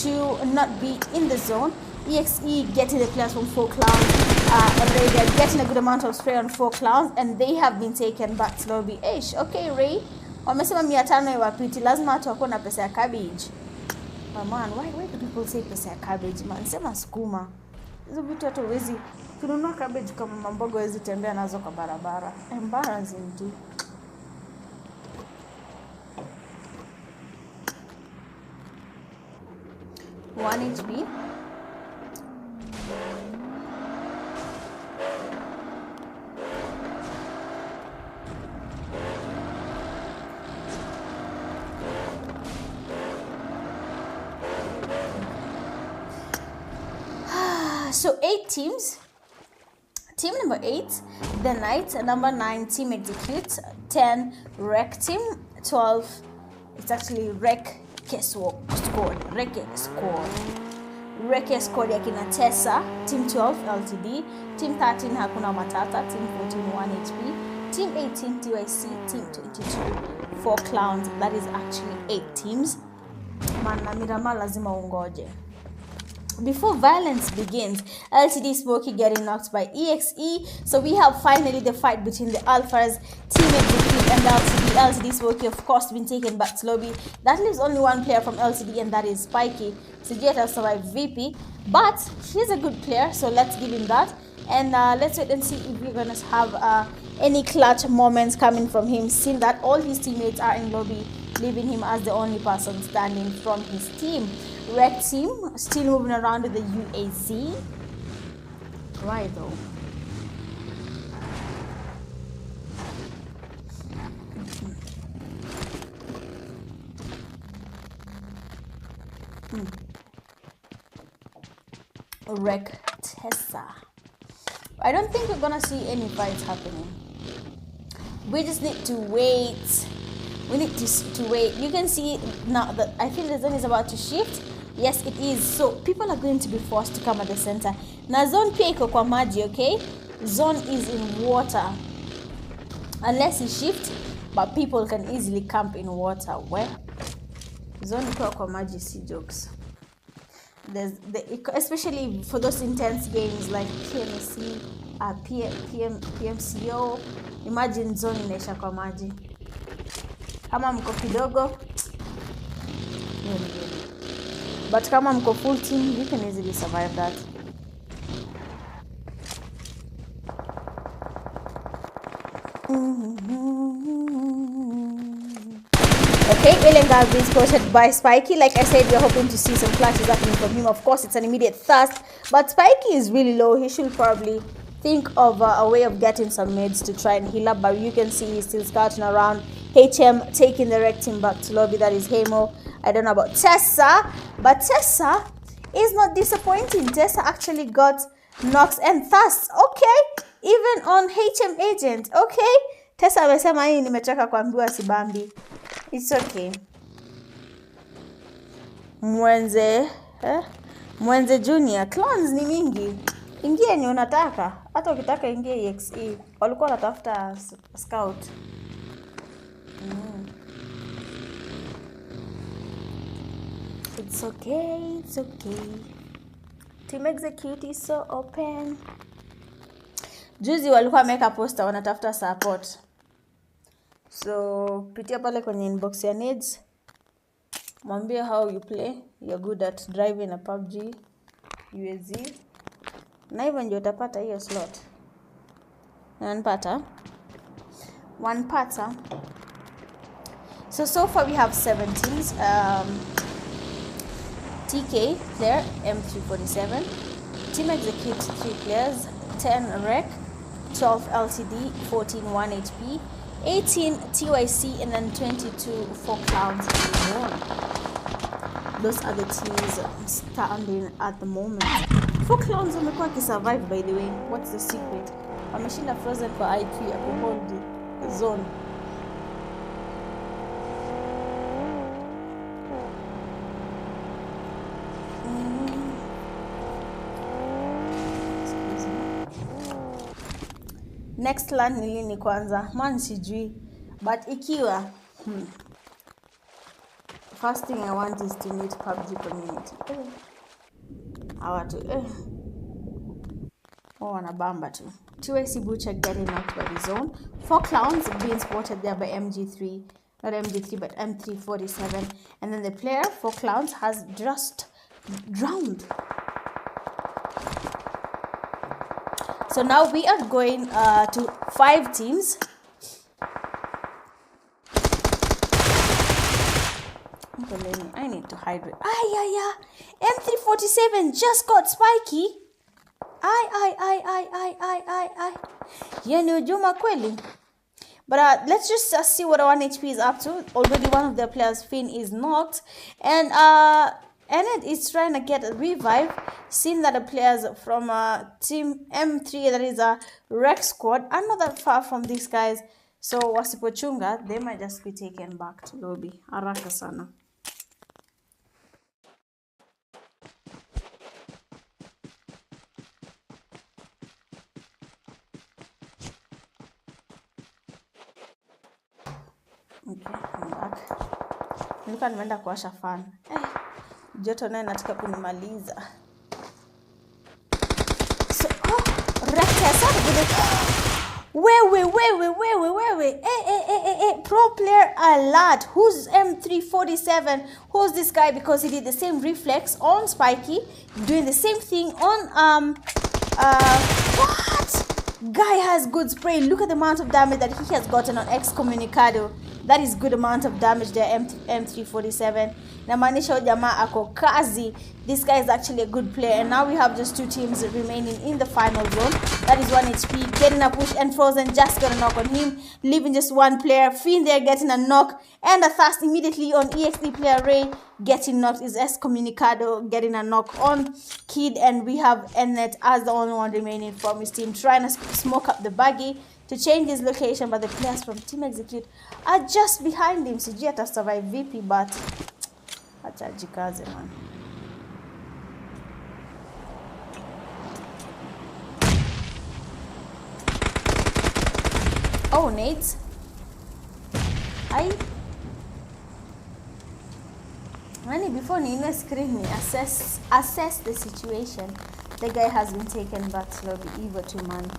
A: to not be in the zone. EXE getting the players from 4 Clowns. Already they're getting a good amount of spray on 4 Clowns, and they have been taken back to lobby. Okay, Ray. Wamesema 500 iwapiti, lazima watu wako na pesa ya cabbage. But man, why do people say pesa ya cabbage, man? Sema sukuma. Hizo vitu hata huwezi kununua cabbage kama mamboga huwezi tembea nazo kwa barabara. Embarrassing tu. One HP. So 8 teams. Team number 8, the Knight. Number 9, Team Execute. 10, Rec Team. 12, it's actually Rec Squad. Rec Squad ya kina Tessa. Team 12, LTD. Team 13, Hakuna Matata. Team 14, 1 HP. Team 18, TYC. Team 22, 4 Clowns. That is actually 8 teams. Man, na Mirama lazima ungoje. Before violence begins, LTD Smokey getting knocked by EXE. So we have finally the fight between the Alphas, Team Execute and LTD. LTD Smokey, of course, been taken back to lobby. That leaves only one player from LTD, and that is Spiky. Sijeta has survived VP, but he's a good player, so let's give him that. And let's wait and see if we're going to have any clutch moments coming from him, seeing that all his teammates are in lobby, leaving him as the only person standing from his team. Rec Team still moving around with the UAZ. Why though? Rec Tessa. I don't think we're gonna see any fights happening. We just need to wait. We need to wait. You can see now that I think the zone is about to shift. Yes, it is. So people are going to be forced to come at the center. Na zone pia iko kwa maji, okay? Zone is in water. Unless it shift, but people can easily camp in water. Where? Zone iko kwa maji, see jokes. Especially for those intense games like PMC, PMCO. Imagine zone inaisha kwa maji. Kama mko kidogo, but kama mko full team, you can easily survive that. Okay, Elengal being spotted by Spiky. Like I said, we're hoping to see some clutches happening from him. Of course, it's an immediate thirst, but Spiky is really low. He should probably think of a way of getting some meds to try and heal up, but you can see he's still scouting around. HM taking the Rec Team back to lobby. That is Hemo. I don't know about Tessa, but Tessa is not disappointing. Tessa actually got knocks and thirsts. Okay, even on HM agent. Okay, Tessa amesema hii nimechoka kuambiwa sibambi. It's okay. Mwenze Junior, clones ni mingi. Ingia ni unataka. Hata ukitaka ingia EXE. Walikuwa wanatafuta scout. It's okay, it's okay. Team Execute is so open. Juzi walikuwa wameka poster wanatafuta support. So, pitia pale kwenye inbox ya Neds. Mwambie how you play. You're good at driving a PUBG UAZ. Na hivyo ndio utapata hiyo slot. Unanipata? Wanpata. So far we have 7 teams. TK player, M347. Team Execute 3 players, 10 Rec, 12 LTD, 14 1 HP, 18 TYC, and then 22 4 Clowns. Those are the teams standing at the moment. 4 Clowns wamekuwa kisurvive, by the way. What's the secret? Wameshinda Frozen kwa IQ ya kuhold zone. Next land ni lini kwanza? Man sijui. But ikiwa first thing I want is to meet PUBG community. Wanabamba tu. TYC Butcher getting knocked by the zone. 4 Clowns being spotted there by MG3. Not MG3 but M347. And then the player, 4 Clowns, has just drowned. So now we are going to 5 teams. I need to hydrate. M347 just got spiky. Juma kweli. But let's just see what 1 HP is up to. Already one of the players, Finn, is knocked. And Enid is trying to get a revive. Seeing that the players from team M3, that is a Rec squad, are not that far from these guys. So wasipochunga, they might just be taken back to lobby. Haraka sana. Okay, I'm back. Nilikuwa nimeenda kuwasha fan. Joto naye nataka kunimaliza. So, Wewe. Pro player alert. Who's M347? Who's this guy? Because he did the same reflex on Spiky, doing the same thing on what? Guy has good spray. Look at the amount of damage that he has gotten on Excommunicado. That is good amount of damage there, M347. Namanisha jamaa ako kazi. This guy is actually a good player. And now we have just 2 teams remaining in the final zone. That is 1 HP. Getting a push and Frozen just got a knock on him. Leaving just 1 player. Finn there getting a knock. And a fast immediately on EXP player Ray. Getting knocked is Excommunicado getting a knock on Kid. And we have Nnet as the only one remaining from his team. Trying to smoke up the buggy to change his location, but the players from Team Execute are just behind him. Sijui ata survive VP, but acha jikaze man. Oh, Nate. Hi. Before Nina screen me, assess the situation. The guy has been taken back slowly. Evo 2 man.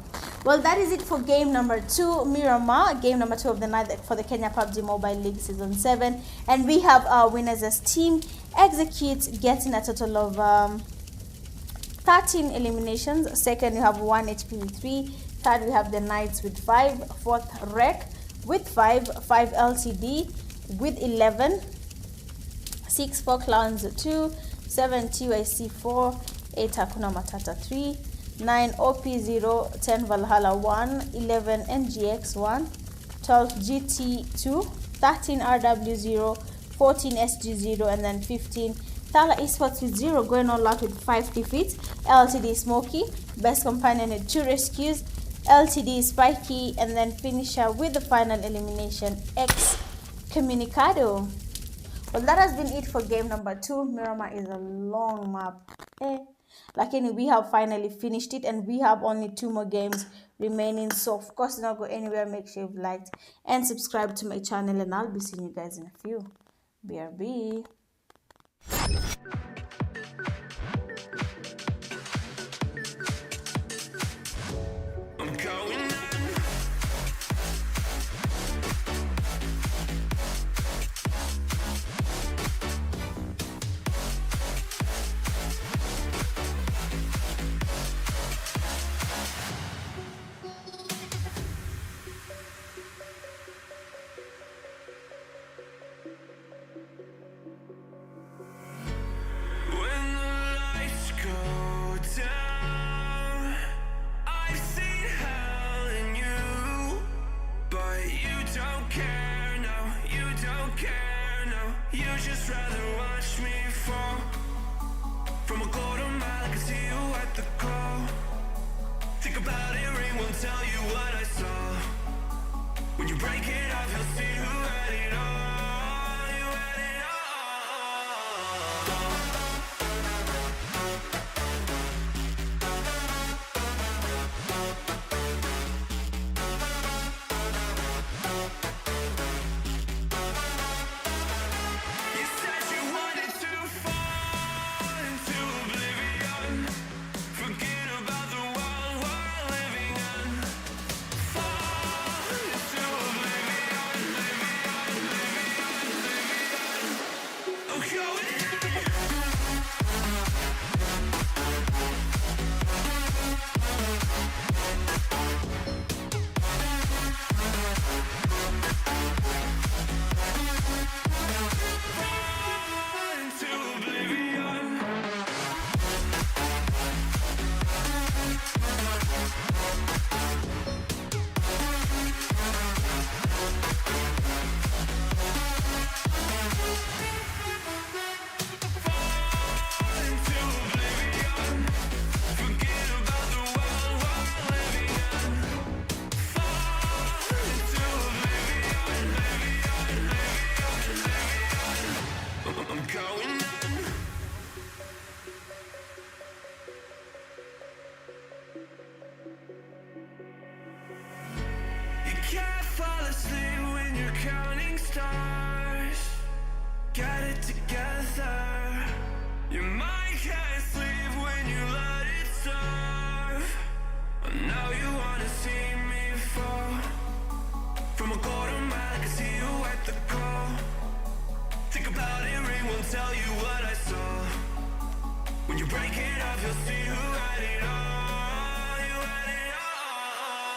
A: Well, that is it for game number 2, Miramar. Game number 2 of the night for the Kenya PUBG Mobile League Season 7. And we have our winners as Team Execute getting a total of 13 eliminations. Second, we have 1 HP with 3. Third, we have the Knights with 5. Fourth, Rec with 5. 5 LTD with 11. 6 for Clowns 2. 7 TYC 4. 8 Hakuna Matata 3. 9 OP0, 10 Valhalla 1, 11 NGX 1, 12 GT2, 13 RW0, 14 SG0, and then 15 Thala Esports with 0, going all out with 5 defeats. LTD Smokey, best companion with 2 rescues. LTD Spiky, and then finisher with the final elimination, Excommunicado. Well, that has been it for game number 2. Miramar is a long map. Lakini we have finally finished it, and we have only 2 more games remaining. So of course, do not go anywhere. Make sure you've liked and subscribed to my channel, and I'll be seeing you guys in a few. BRB. Just rather watch me fall from a quarter mile. I can see you at the call. Think about it, ring won't tell you what I saw. When you break it off, you'll see who had it all. You had it
B: can't fall asleep when you're counting stars. Get it together. Your mind can't sleep when you let it serve. Now you wanna see me fall. From a golden mile, I can see you at the call. Think about it, ring won't tell you what I saw. When you break it off, you'll see who had it all. You had it all.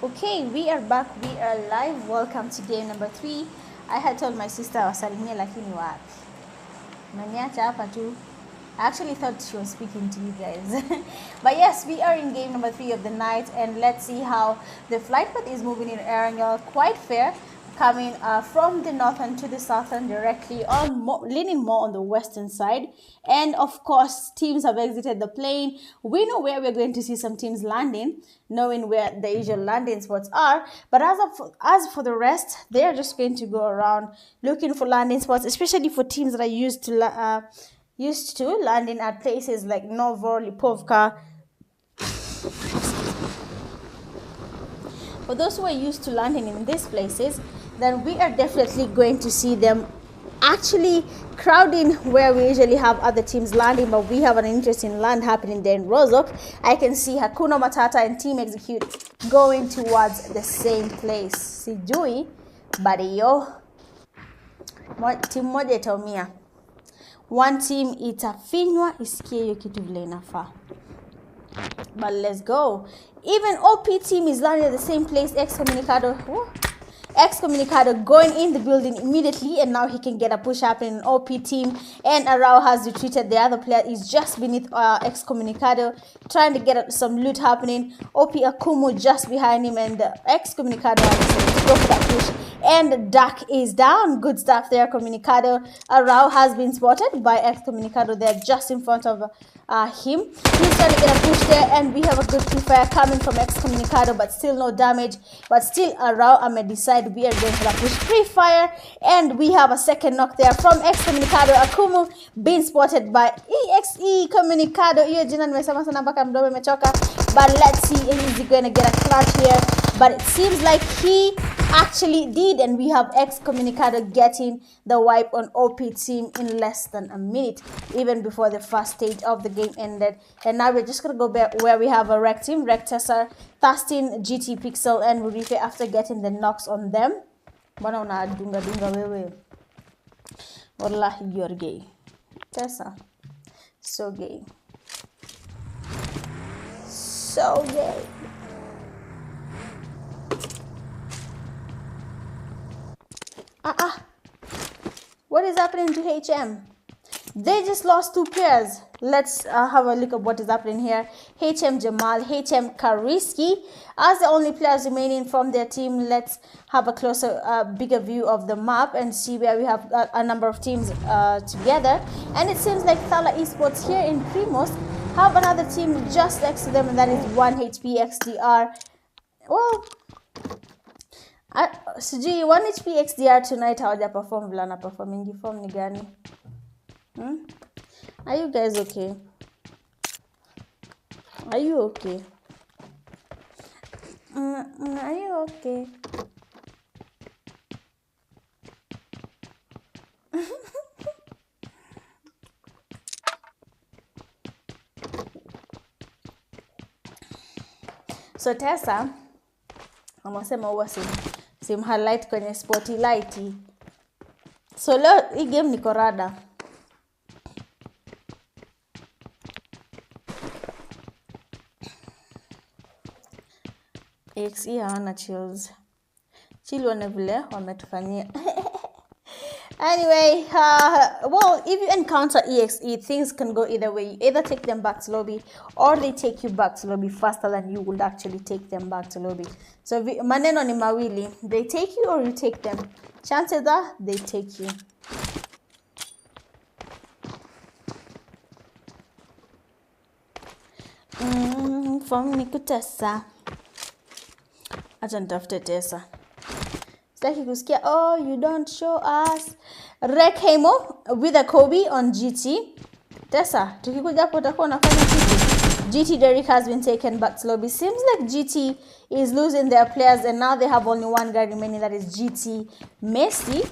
A: Okay, we are back. We are live. Welcome to game number 3. I had told my sister wasalimia lakini wapi. Maniacha hapa tu. I actually thought she was speaking to you guys. But yes, we are in game number 3 of the night, and let's see how the flight path is moving in Erangel. Quite fair, coming from the northern to the southern directly, on leaning more on the western side. And of course, teams have exited the plane. We know where we're going to see some teams landing, knowing where the usual landing spots are. But as for the rest, they're just going to go around looking for landing spots, especially for teams that are used to landing at places like Novo, Lipovka. For those who are used to landing in these places, then we are definitely going to see them actually crowding where we usually have other teams landing, but we have an interesting land happening there in Rozok. I can see Hakuna Matata and Team Execute going towards the same place. Sijui, but yo, team moja itaumia. One team itafinywa isikie hiyo kitu vile inafaa. But let's go. Even OP team is landing at the same place. Excommunicado going in the building immediately, and now he can get a push up in an OP team, and Arao has retreated. The other player is just beneath Excommunicado, trying to get some loot happening. OP Akumu just behind him, and Excommunicado has to go for that push, and Duck is down. Good stuff there, Communicado. Arao has been spotted by Excommunicado. They're just in front of him. He's trying to get a push there, and we have a good fire coming from Excommunicado, but still no damage. But still Arao may decide we are going for that push. Free fire, and we have a second knock there from Excommunicado. Akumu being spotted by EXE Communicado. Hiyo jina nimesema sana mpaka mdomo umechoka. But let's see if he's going to get a clutch here. But it seems like he actually did, and we have Excommunicado getting the wipe on OP team in less than a minute, even before the first stage of the game ended. And now we're just going to go back where we have a Rec team, Rectessar, Thastin, GT Pixel, and Rurife after getting the knocks on them. Bwana unadunga dunga wewe. Wallahi, you're gay. Tessa. So gay. So gay. What is happening to HM? They just lost 2 players. Let's have a look at what is happening here. HM Jamal, HM Kariski as the only players remaining from their team. Let's have a closer, bigger view of the map and see where we have a number of teams together. And it seems like Thala Esports here in Primos have another team just next to them, and that is 1HP XDR. Well, sijui 1HP XDR tonight hawaja perform vila na performing form ni gani? Are you guys okay? Are you okay? Are you okay? So Tessa amasema huwa sim highlight kwenye spotlight. So leo hii game niko rada. EXE hawana chills. Chill wana vile wametufanyia. Anyway, well, if you encounter EXE, things can go either way. You either take them back to lobby, or they take you back to lobby faster than you would actually take them back to lobby. So maneno ni mawili. They take you or you take them. Chances are they take you. From Nikutesa. Acha nitafute Tessa. Sitaki kusikia, oh, you don't show us. Rek Hemo with a Kobe on GT. Tessa, tukikuja hapo utakuwa unafanya kitu. GT Derek has been taken back to lobby. Seems like GT is losing their players, and now they have only one guy remaining, that is GT Messi.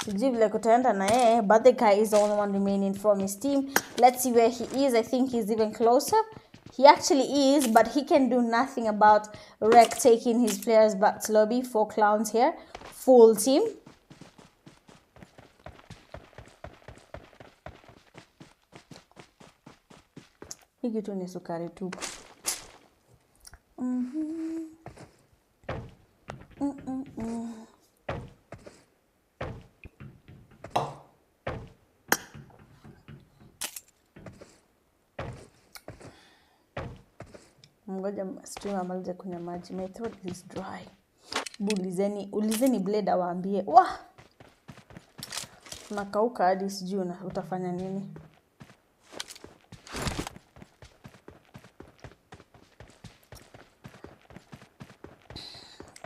A: Sijui kutaenda na yeye, but the guy is the only one remaining from his team. Let's see where he is. I think he's even closer. He actually is, but he can do nothing about Rek taking his players back to lobby. 4 clowns here. Full team. Hiki tu ni sukari tupu. Ngoja stream amalize kunywa maji. My throat is dry. Ulizeni Blade awaambie. Wah! Unakauka hadi sijui utafanya nini.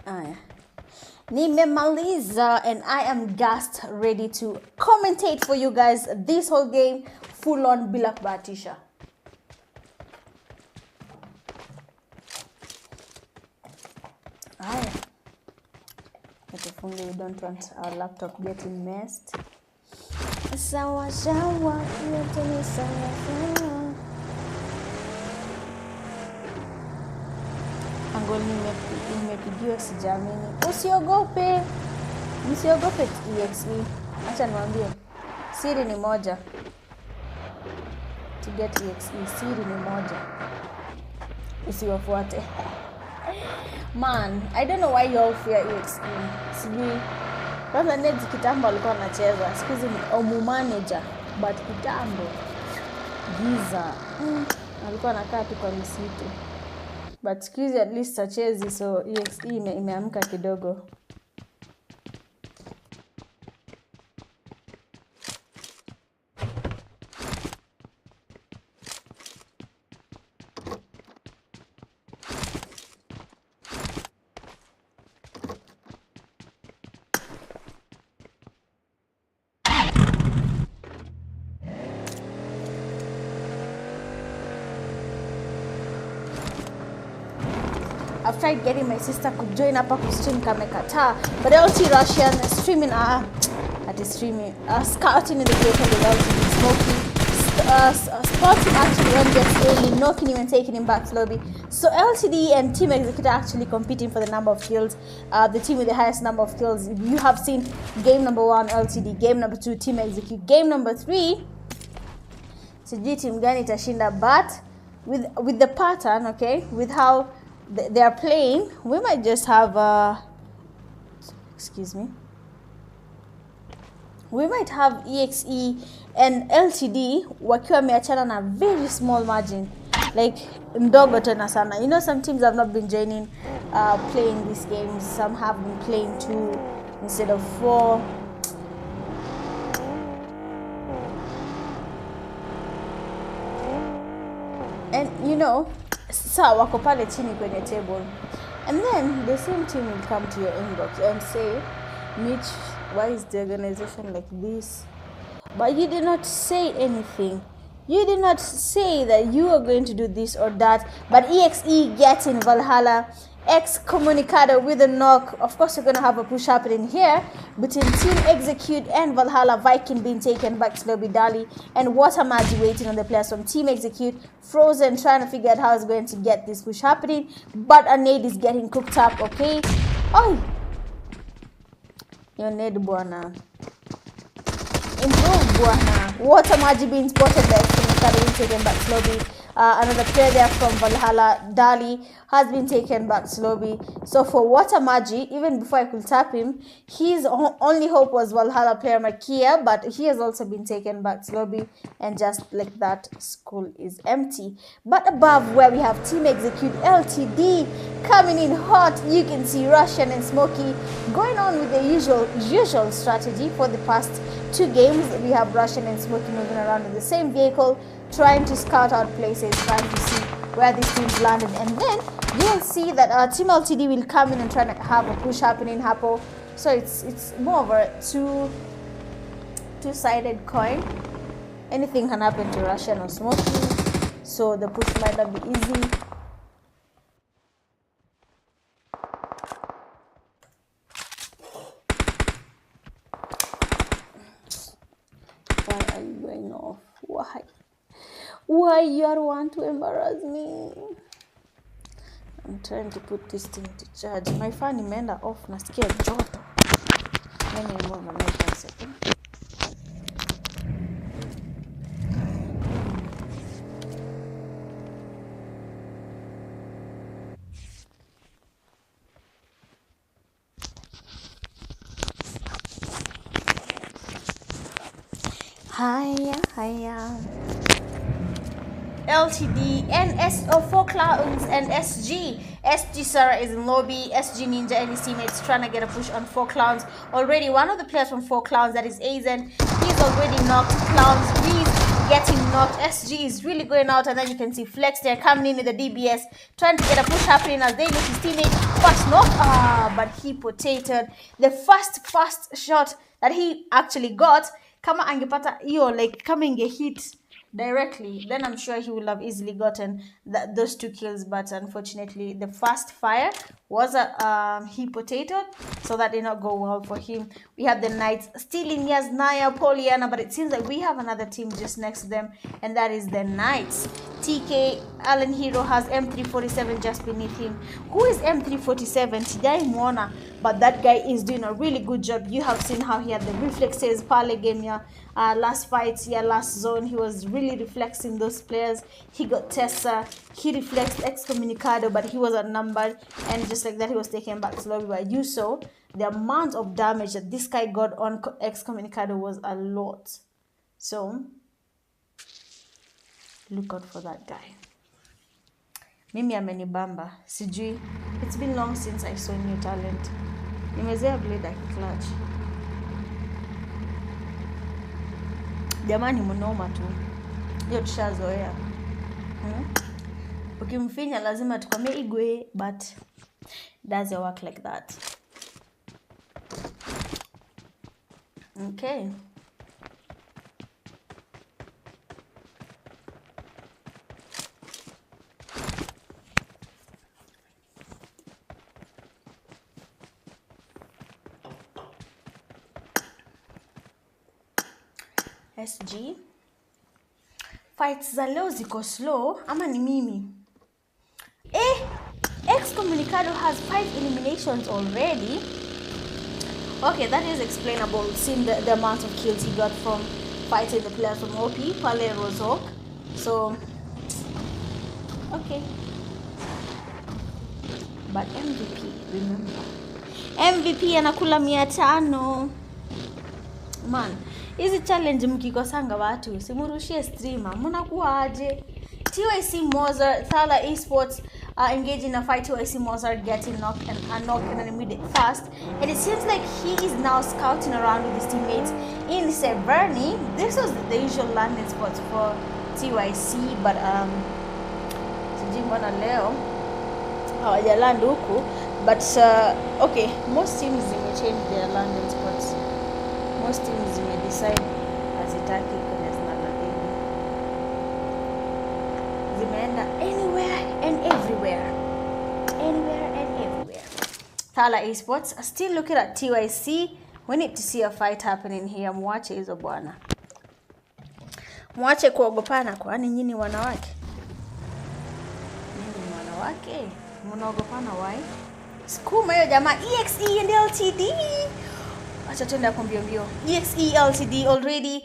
A: Aya. Nimemaliza and I am just ready to commentate for you guys this whole game full on bila kubahatisha. Aya. We don't want our laptop getting messed. Sawa sawa, yote ni sawa sawa. Angoli nimepigiwa sijamini. Usiogope. Msiogope EXE. Acha niwaambie. Siri ni moja. To get EXE, siri ni moja. Usiwafuate. Man, I don't know why you all fear EXE. Sijui. Kwanza Neds kitambo alikuwa anacheza. Siku hizi ni Omu manager. But kitambo giza. Alikuwa anakaa tu kwa misitu. But siku hizi at least achezi, so EXE imeamka kidogo. I've tried getting my sister to join up to stream kamekataa, but LT Russian streaming scouting in the vehicle with LT Smokey, spotting actually when gets early, knocking him and taking him back to lobby. So LTD and Team Executive are actually competing for the number of kills. The team with the highest number of kills. You have seen game number 1 LTD, game number 2 Team Execute, game number 3 sijui team gani itashinda, but with the pattern, okay, with how they are playing, we might just have we might have EXE and LTD wakiwa wameachana na very small margin, like ndogo tena sana. You know, some teams have not been joining playing these games. Some have been playing 2 instead of 4. And you know, sawa wako pale chini kwenye table, and then the same team will come to your inbox and say, Mitch, why is the organization like this? But you did not say anything. You did not say that you are going to do this or that. But EXE gets in Valhalla, excommunicado with a knock. Of course, you're going to have a push happening here between Team Execute and Valhalla. Viking being taken back to Lobby Dali, and Watermaji waiting on the players from Team Execute. Frozen trying to figure out how he's going to get this push happening, but a nade is getting cooked up. Okay, oh, your nade buana, improve buana. Watermaji being spotted by excommunicado being taken back to Lobby. Another player there from Valhalla, Dali, has been taken back to lobby. So for Watermaji, even before I could tap him, his only hope was Valhalla player Makia, but he has also been taken back to lobby, and just like that, school is empty. But above, where we have Team Execute LTD coming in hot, you can see Russian and Smokey going on with the usual strategy for the past 2 games. We have Russian and Smokey moving around in the same vehicle, trying to scout out places, trying to see where these teams landed, and then you will see that Team LTD will come in and try to have a push happening, Hapo. So it's more of a two-sided coin. Anything can happen to Russian or Smokey, so the push might not be easy. Why are you going off? Why you are want to embarrass me? I'm trying to put this thing to charge. My fan imeenda off, nasikia joto. Let me move my mic a second. Hiya. LTD, NSO4 Clowns, and SG. SG Sarah is in lobby. SG Ninja and his teammates trying to get a push on 4 Clowns. Already one of the players from 4 Clowns, that is Azen, he's already knocked. Clowns, he's getting knocked. SG is really going out, and then you can see Flex there coming in with the DBS, trying to get a push happening as they look his teammate. Fast knock, but he potatoed. The fast shot that he actually got, kama angepata hiyo, like kama inge hit directly, then I'm sure he would have easily gotten those 2 kills, but unfortunately the fast fire was he potatoed, so that did not go well for him. We have the Knights still in Naya, Poliana, but it seems like we have another team just next to them, and that is the Knights. TK Allen Hero has M347 just beneath him. Who is M347? Tidai Mwana, but that guy is doing a really good job. You have seen how he had the reflexes, Pale game, last fight, last zone. He was really reflexing those players. He got Tessa, he reflexed Excommunicado, but he was outnumbered, and just like that, he was taken back slowly. But you saw the amount of damage that this guy got on Excommunicado was a lot. So look out for that guy. Mimi amenibamba. Sijui. It's been long since I saw new talent. Nimezea blade clutch. Jamani mnoma tu. Hiyo tushazoea. Ukimfinya lazima tukwambie igwe, but doesn't work like that. Okay. SG. Fights za leo ziko slow ama ni mimi? Excommunicado has 5 eliminations already. Okay, that is explainable seeing the amount of kills he got from fighting the players from OP, Pale Rozok. So, okay. But MVP, remember. MVP anakula 500. Man, hizi challenge mkikosanga watu, simurushie streamer, mnakuwa aje? TYC Mozart, Thala Esports engaged in a fight. TYC Mozart getting knocked and immediate fast. And it seems like he is now scouting around with his teammates in Severny. This was the usual landing spots for TYC, but sijui mbona leo hawajaland huku. But okay, most teams change their landing spots. Most teams decide hazitaki kwenye zinalaini. Zimeenda anywhere and everywhere. Anywhere and everywhere. Thala Esports are still looking at TYC. We need to see a fight happening here. Mwache hizo bwana. Mwache kuogopana, kwani nyinyi wanawake? Nyinyi wanawake? Mnaogopana why? Skuma hiyo jamaa. EXE and LTD. Acha tuende hapo mbio mbio. EXE LTD already.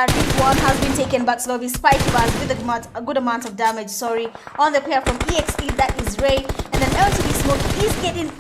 A: This one has been taken back slowly. Spike bars with a good amount of damage. Sorry, on the player from EXE, that is Ray. And then LTD Smoke is getting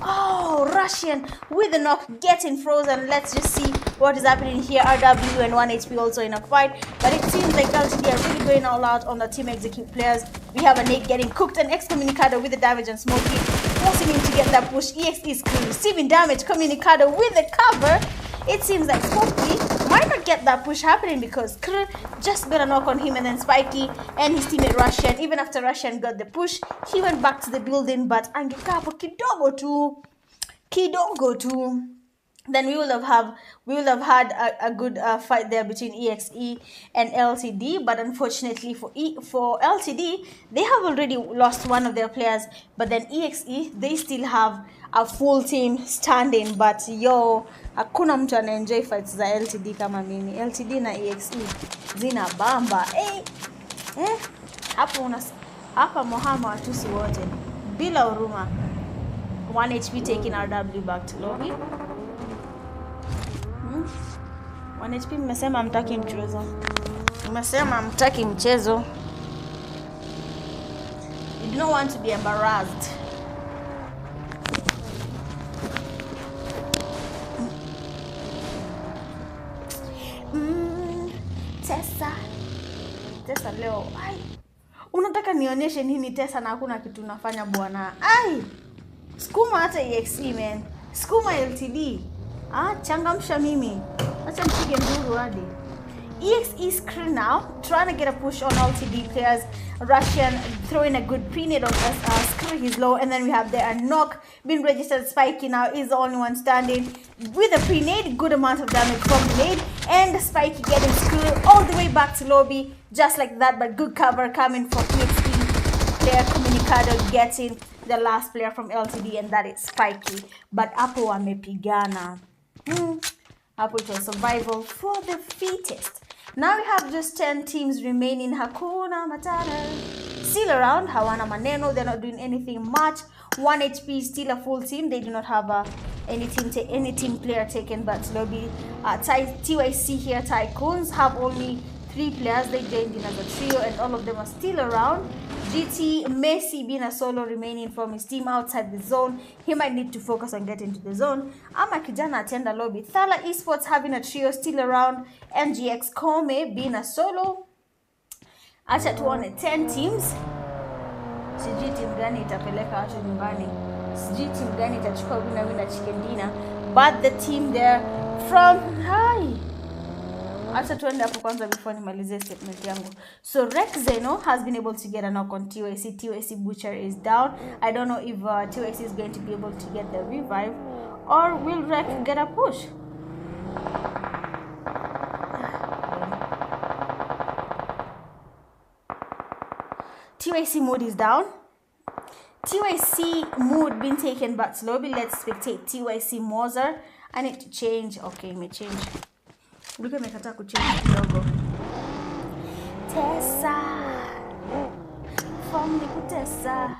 A: Russian with the knock, getting frozen. Let's just see what is happening here. RW and 1 HP also in a fight, but it seems like LTD are really going all out on the team execute players. We have a Nate getting cooked and Excommunicado with the damage and Smokey, forcing him to get that push. EXE is receiving damage. Communicado with the cover. It seems like Smokey might not get that push happening because Krr just got a knock on him, and then Spikey and his teammate Russian, even after Russian got the push, he went back to the building, but angekapo kidogo tu. Then we will have had a good fight there between EXE and LTD, but unfortunately for LTD, they have already lost one of their players, but then EXE, they still have a full team standing. But hakuna mtu anaenjoy fights za LTD kama mimi. LTD na EXE zina bamba. Hapa Mohama watusi wote bila huruma. 1 HP taking RW back to lobby. 1 HP mmesema mtaki mchezo. Mmesema mtaki mchezo. You do not want to be embarrassed. Tessa leo. Unataka nionyeshe nini Tesa na hakuna kitu nafanya bwana? Ai! Skuma hata EXE man. Skuma LTD. Changamsha mimi. Acha nipige nduru hadi. EXE screen now, trying to get a push on LTD players. Russian throwing a good pre-nade on screw, he's low, and then we have there a knock being registered. Spiky now is the only one standing with a pre-nade, good amount of damage from the nade, and Spiky getting screwed all the way back to lobby, just like that, but good cover coming from EXE player. Communicado getting the last player from LTD, and that is Spiky. But Apo wamepigana. Apo it was survival for the fittest. Now we have just 10 teams remaining. Hakuna Matata still around. Hawana maneno. They're not doing anything much. 1 HP still a full team. They do not have any team player taken back to lobby. TYC here, TYCOONZ have only 3 players. They joined in as a trio, and all of them are still around. GT Messi being a solo remaining from his team outside the zone. He might need to focus on getting to the zone. Ama kijana attend a lobby. Thala Esports having a trio still around. MGX Kome being a solo. Acha tuone 10 teams. Sijui team gani itapeleka watu nyumbani. Sijui team gani itachukua wina chicken dinner. But the team there from Acha tuende hapo kwanza before nimalize statement yangu. So Rex Zeno has been able to get a knock on TYC. TYC Butcher is down. I don't know if TYC is going to be able to get the revive, or will Rex get a push? TYC mood is down. TYC mood being taken back to lobby. Let's spectate TYC Mozart. I need to change. Okay, may change. Look at me kidogo. Tessa from the Tessa.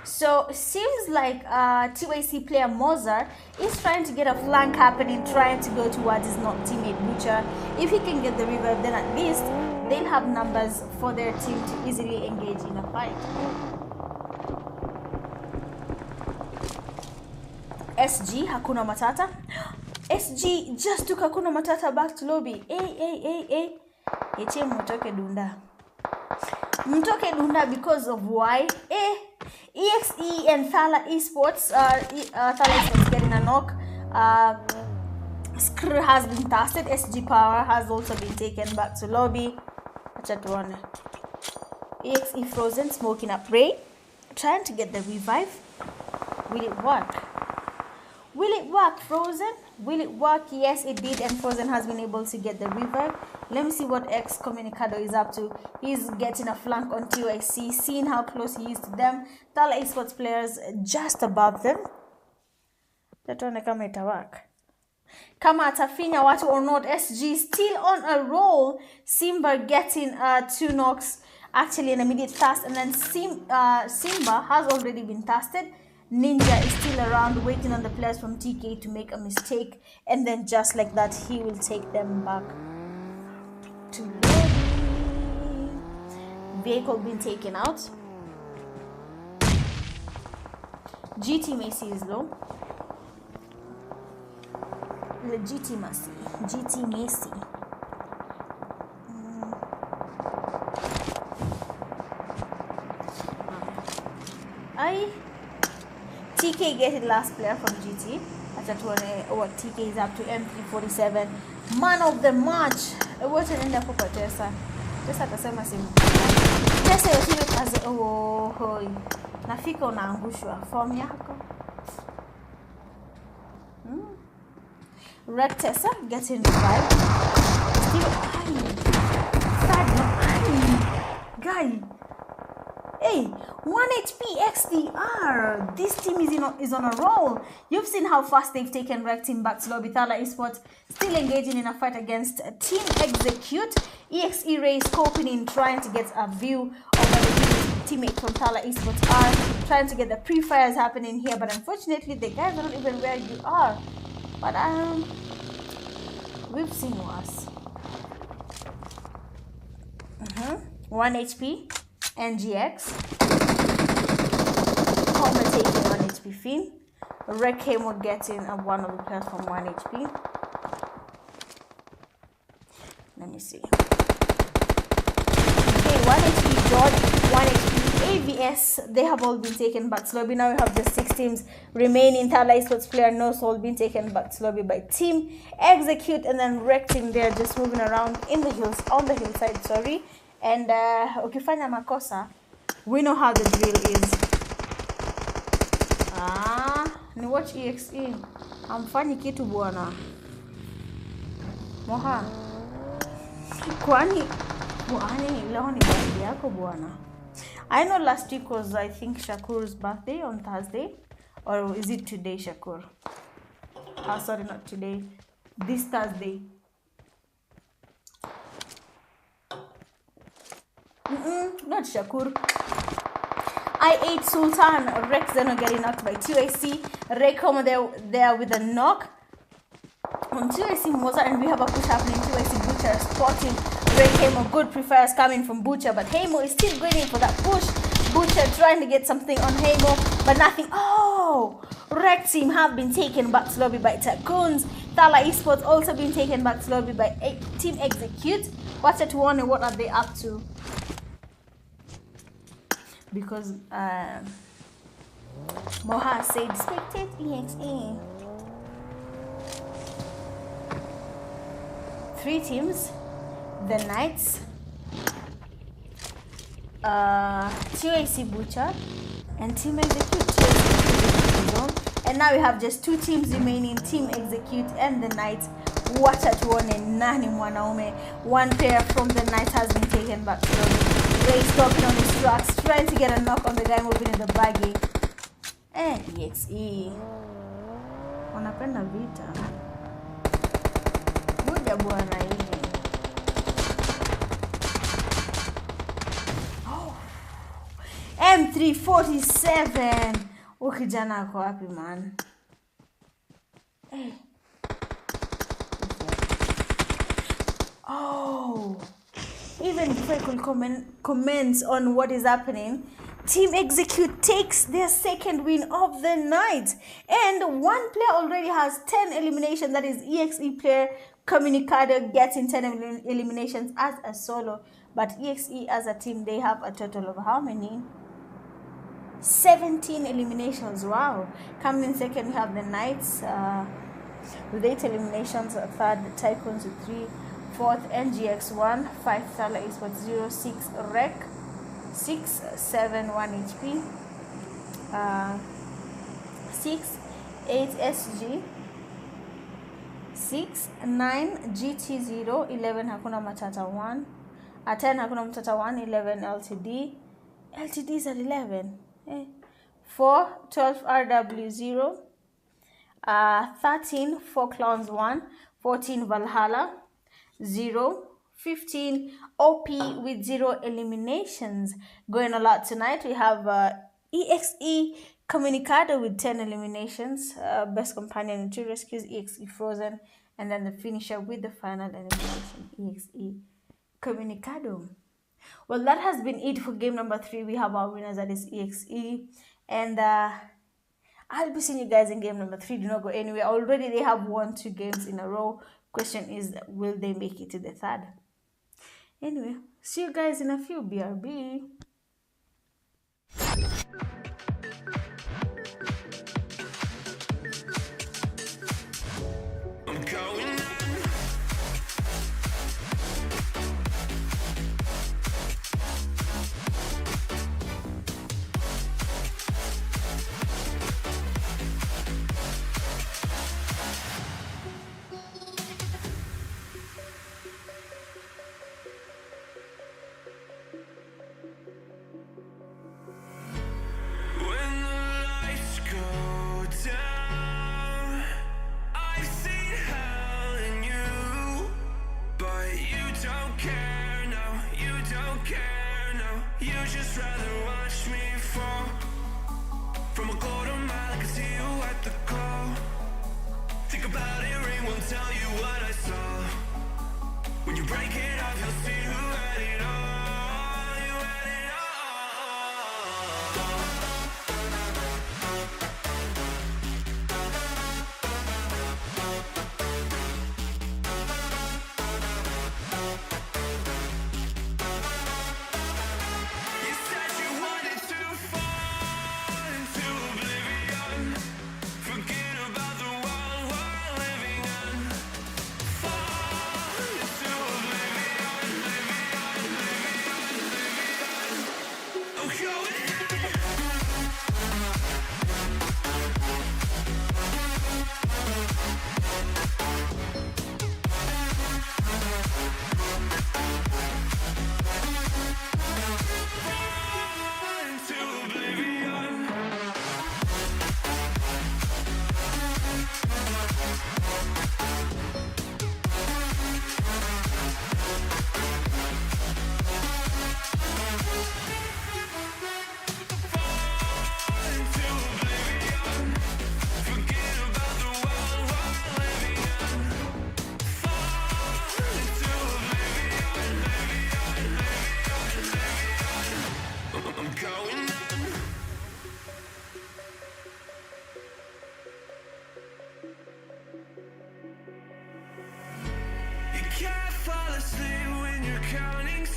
A: So seems like TYC player Mozart is trying to get a flank happening, trying to go towards his not teammate Butcher. If he can get the revive, then at least they'll have numbers for their team to easily engage in a fight. SG Hakuna Matata. SG just took Hakuna Matata back to lobby. Eche mtoke dunda. Mtoke dunda because of why? EXE and Thala Esports. Thala Esports getting a knock. Screw has been tasted. SG Power has also been taken back to lobby. Acha tuone. EXE Frozen smoking up Ray, trying to get the revive. Will it work? Will it work, Frozen? Will it work? Yes, it did, and Frozen has been able to get the revive. Let me see what X Communicado is up to. He's getting a flank on TYC, seeing how close he is to them. Thala Esports players just above them. Tatuone kama ita work. Kama atafinya watu or not. SG still on a roll. Simba getting 2 knocks, actually an immediate fast, and then Simba has already been tasted. Ninja is still around waiting on the players from TK to make a mistake, and then just like that he will take them back to lobby. Vehicle being taken out. GT Messi is low. GT Messi. TK getting last player from GT. Acha tuone what TK is up to. M347 man of the match. Wote nenda kwa Tessa. Tessa atasema simu. Tessa yote kazi. Oh hoi. Nafika unaangushwa form yako. Red Tessa getting revived. Still guy. Hey, 1 HP XDR. This team is on a roll. You've seen how fast they've taken Red Team back to lobby. Thala Esports still engaging in a fight against Team Execute. EXE Ray scoping in, trying to get a view of where the teammate from Thala Esports are. Trying to get the pre-fires happening here, but unfortunately the guys are not even where you are. But we've seen worse. 1 HP. NGX. Homer taking 1 HP Finn. Rekemo getting one of the players from 1 HP. Let me see. Okay, 1 HP George, AVS, they have all been taken back to lobby. Now we have just 6 teams remaining. Thala Esports player Nose all been taken back to lobby by Team Execute, and then Rec team they're just moving around in the hills, on the hillside, sorry. And ukifanya makosa, we know how the drill is. Ni watch EXE. Amfanyi kitu bwana. Moha. Kwani leo ni birthday yako bwana? I know last week was, I think, Shakur's birthday on Thursday. Or is it today, Shakur? Sorry, not today. This Thursday. Not Shakur. I8 Sultan. Rex Zeno getting knocked by TYC. Raycom there with a knock on TYC Mozart, and we have a push happening. TYC Butcher spotting Ray Hamo. Good prefers coming from Butcher, but Hamo is still going in for that push. Butcher trying to get something on Hamo, but nothing. Oh! Rec team have been taken back to lobby by TYCOONZ. Thala Esports also been taken back to lobby by Team Execute. Watch it, wonder what are they up to? Because Moha said spectate EXE. 3 teams, the Knights, TYC Butcher, and Team Execute. And now we have just 2 teams remaining, Team Execute and the Knights. Watch out, nani mwanaume. 1 player from the Knights has been taken back. Ray stopping on his tracks, trying to get a knock on the guy moving in the baggy. EXE. Wanapenda vita. Moja bwana hivi. M347. Ukijana ako wapi man? Oh. Even before I could comment on what is happening, Team Execute takes their 2nd win of the night. And 1 player already has 10 eliminations. That is EXE player Communicado getting 10 eliminations as a solo. But EXE as a team, they have a total of how many? 17 eliminations. Wow. Coming in 2nd, we have the Knights with 8 eliminations. 3rd, the TYCOONZ with 3. 4th, NGX1. 5th, Thala Esports 0. 6th, Rec 6. 7, 1 HP. 6, 8 SG. 6, 9 GT0. 11 Hakuna Matata 1. 10 Hakuna Matata 1. 11 LTD. LTD is at 11. 4, 12 RW0. 13 4 Clowns 1. 14 Valhalla 0. 15 OP with 0 eliminations. Going a lot tonight. We have EXE Communicado with 10 eliminations. Best companion and 2 rescues, EXE Frozen. And then the finisher with the final elimination, EXE Communicado. Well, that has been it for game number 3. We have our winners, that is EXE. And I'll be seeing you guys in game number 3. Do not go anywhere. Already they have won 2 games in a row. Question is, will they make it to the 3rd? Anyway, see you guys in a few. BRB.
B: I'm going on. When the lights go down, I've seen hell in you, but you don't care, no, you don't care, no. You just rather watch me fall from a quarter mile. I can see you at the call. Think about it, ring won't tell you what I saw. When you break it off, you'll see who had it all. You had it all. You said you wanted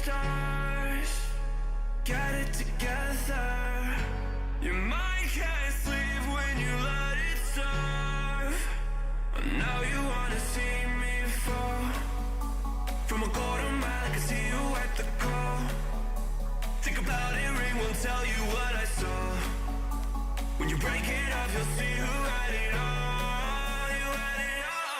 B: stars. Get it together. Your mind can't sleep when you let it serve. Now you wanna see me fall. From a quarter mile, I can see you at the call. Think about it, ring won't tell you what I saw. When you break it up, you'll see who had it all. You had it all.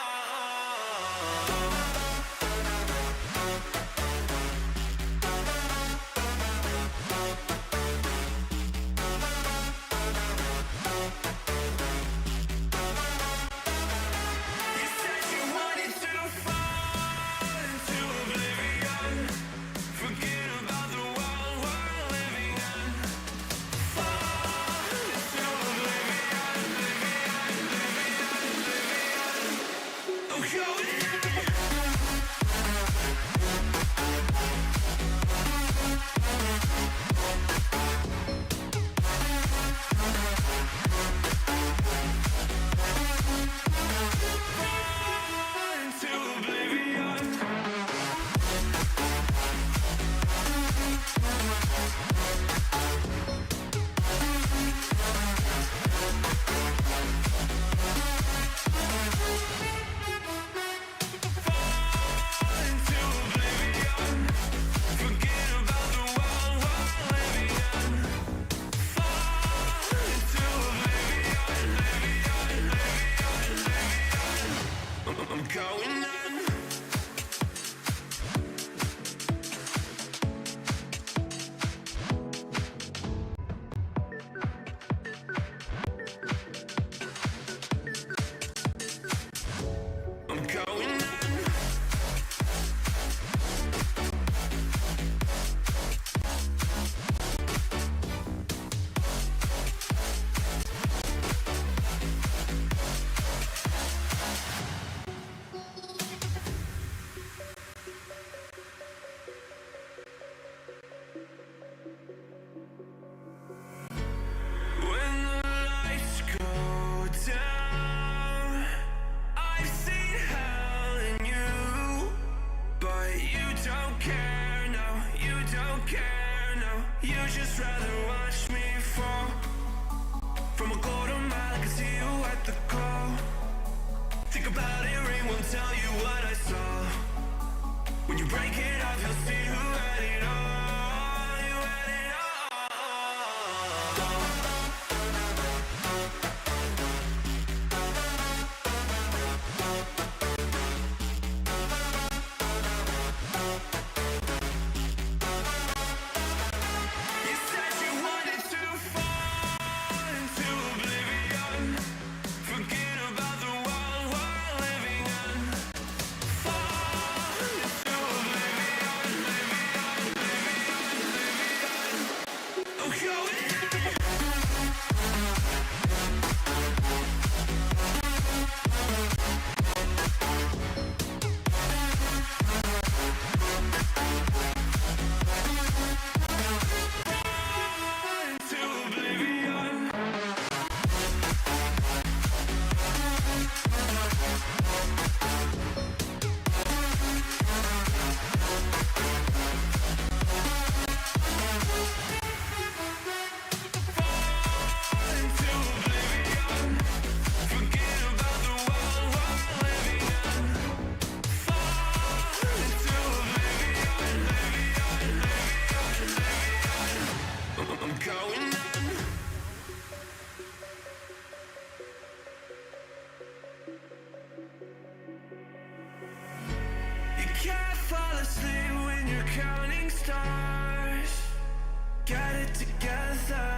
B: You said you wanted to fall into oblivion. Forget about the world we're living in. Fall into oblivion, oblivion. I'm going in. Into oblivion. Into oblivion. Forget about the world we're living in. Fall into oblivion, I'm going in. I'm going in. When the lights go down, I've seen hell in you, but you don't care, no, you don't care, no. You just rather watch me fall. From a quarter mile, I can see you at the call. Think about it, ring won't tell you what I saw. When you break it up, you'll see who had it all. You had it all. You said you wanted to fall into oblivion. Forget about the world we're living in. Fall into oblivion, I'm going in. Into oblivion. Into oblivion. Forget about the world we're living in. Fall into oblivion, I'm going in. You can't fall asleep when you're counting stars. Get it together.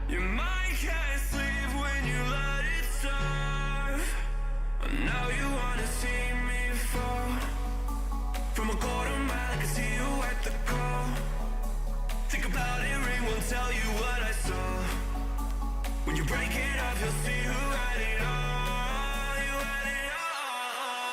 B: Your mind can't sleep when you let it serve. Now you wanna see me fall. From a quarter mile, I can see you at the call. Think about it, ring won't tell you what I saw. When you break it up, you'll see who had it all. You had it all.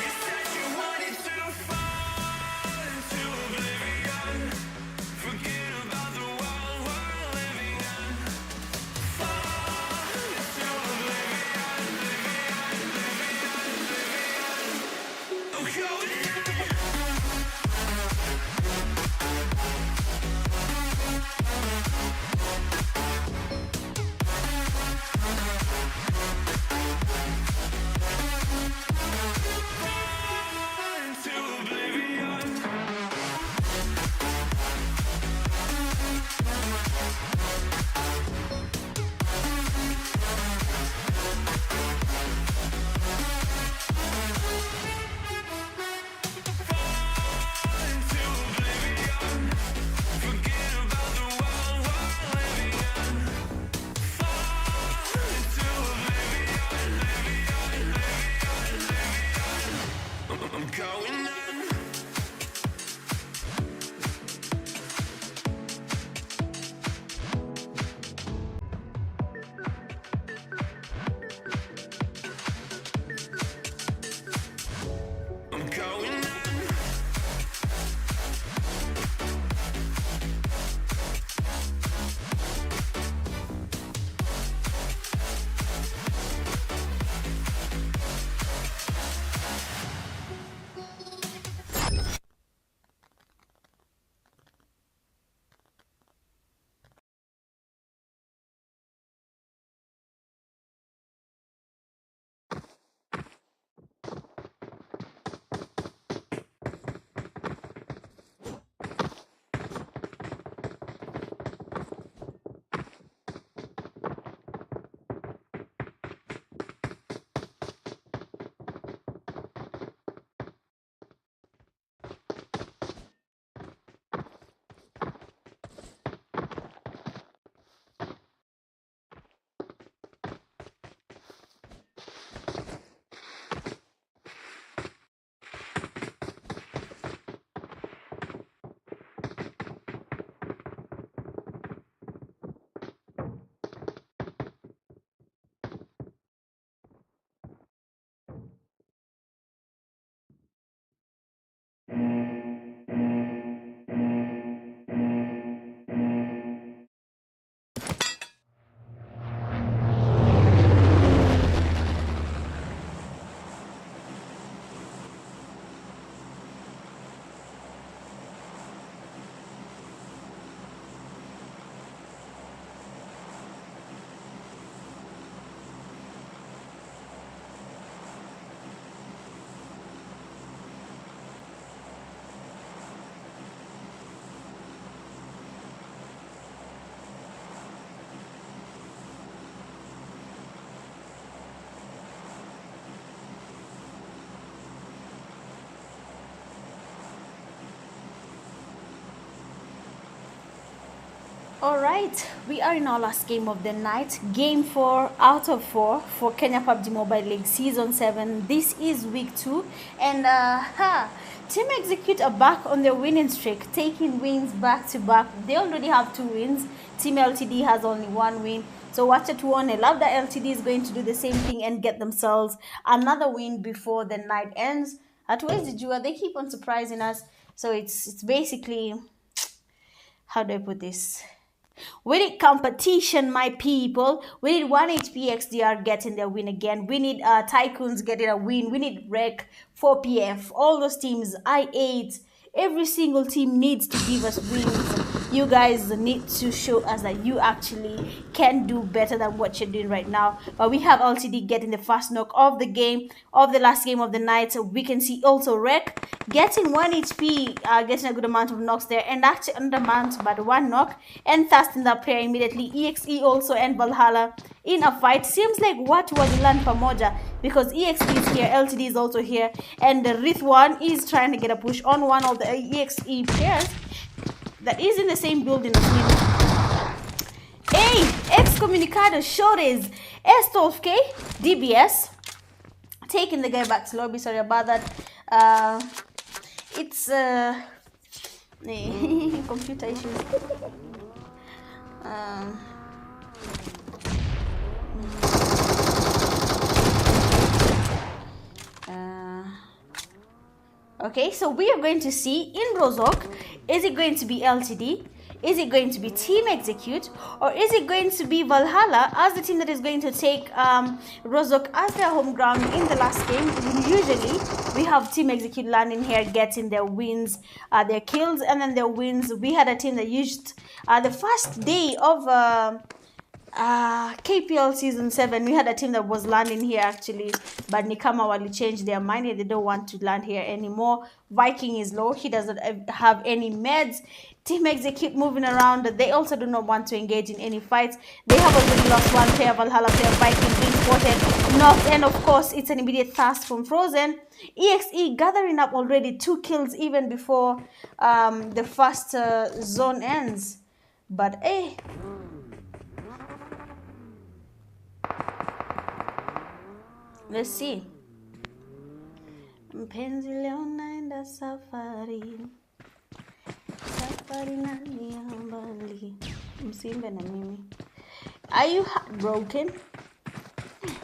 B: You said you wanted to fall into oblivion.
A: All right, we are in our last game of the night. Game 4 out of 4 for Kenya PUBG Mobile League Season 7. This is week 2. And Team Execute are back on their winning streak, taking wins back to back. They already have 2 wins. Team LTD has only 1 win. So watch it one. I love that LTD is going to do the same thing and get themselves another win before the night ends. At West Jua, they keep on surprising us. So it's basically, how do I put this? We need competition, my people. We need 1 HP XDR getting their win again. We need TYCOONZ getting a win. We need REC, 4PF, all those teams, I8. Every single team needs to give us wins. You guys need to show us that you actually can do better than what you're doing right now. But we have LTD getting the first knock of the game, of the last game of the night. So we can see also REC getting 1 HP, getting a good amount of knocks there, and actually another amount, but 1 knock, and thirsting that player immediately. EXE also and Valhalla in a fight. Seems like what was land pamoja, because EXE is here, LTD is also here, and the Rith one is trying to get a push on one of the EXE players that is in the same building as him. Hey, Excommunicado Shores, S12K, DBS, taking the guy back to lobby. Sorry about that. It's computer issues. Okay, so we are going to see in Rozok, is it going to be LTD? Is it going to be Team Execute? Or is it going to be Valhalla as the team that is going to take Rozok as their home ground in the last game? Usually, we have Team Execute landing here, getting their wins, their kills, and then their wins. We had a team that used the first day of KPL Season 7, we had a team that was landing here actually, but Nikama Wali changed their mind and they don't want to land here anymore. Viking is low, he doesn't have any meds. Team Execute moving around, they also do not want to engage in any fights. They have already lost 1 player, Valhalla player, Viking being spotted knocked, and of course it's an immediate thirst from Frozen. EXE gathering up already 2 kills even before the first zone ends. But hey, let's see. Mpenzi leo naenda safari, safari nani ya mbali, msimbe na mimi. Are you heartbroken?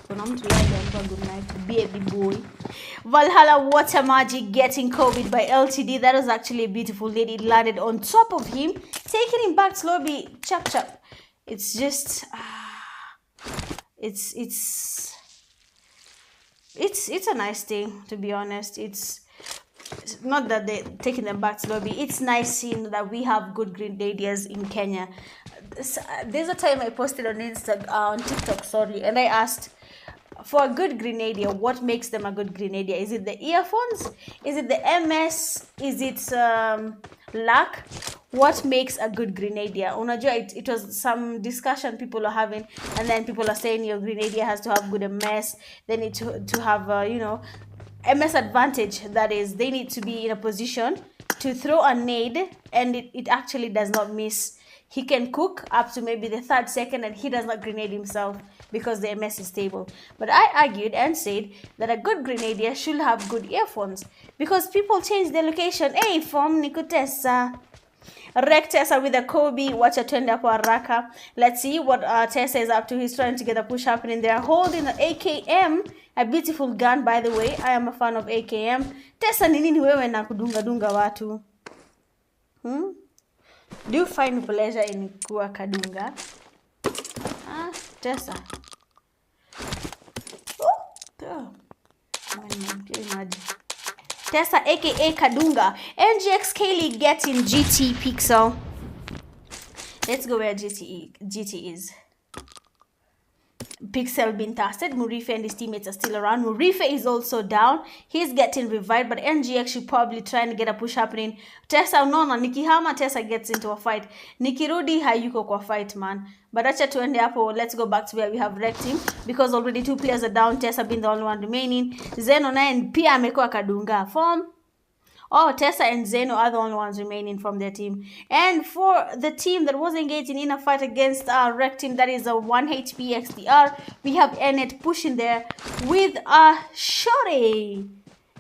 A: Kuna mtu yale ambaye good night baby boy. Valhalla water magic getting COVID by LTD. That was actually a beautiful lady. It landed on top of him, taking him back to lobby. Chap chap. It's just it's a nice thing, to be honest. It's not that they're taking them back to lobby. It's nice seeing that we have good grenadiers in Kenya. There's a time I posted on TikTok, sorry, and I asked, for a good grenadier, what makes them a good grenadier? Is it the earphones? Is it the MS? Is it luck? What makes a good grenadier? Unajua, it was some discussion people are having, and then people are saying your grenadier has to have good MS. They need to have MS advantage. That is, they need to be in a position to throw a nade and it actually does not miss. He can cook up to maybe the 3rd second and he does not grenade himself because the MS is stable. But I argued and said that a good grenadier should have good earphones because people change their location. Hey, from Nikutesa. REC Tessa with a Kobe. Watch a twende hapo haraka. Let's see what Tessa is up to. He's trying to get a push happening there. Holding an AKM. A beautiful gun, by the way. I am a fan of AKM. Tessa, ni nini wewe na kudunga watu? Do you find pleasure in kuwa kadunga? Tessa. Oh, Tessa aka Kadunga. NGX Kaylee getting GT Pixel. Let's go where GT is. Pixel being tested. Murife and his teammates are still around. Murife is also down. He's getting revived, but NGX should probably try and get a push happening. Tessa unaona nikihama Tessa gets into a fight. Nikirudi hayuko kwa fight, man. But acha tuende hapo. Let's go back to where we have REC team because already 2 players are down. Tessa being the only one remaining. Zeno naye pia amekuwa kadunga form. Oh, Tessa and Zeno are the only ones remaining from their team. And for the team that was engaging in a fight against our rec team, that is a 1 HP XDR, we have Ennet pushing there with a Shore.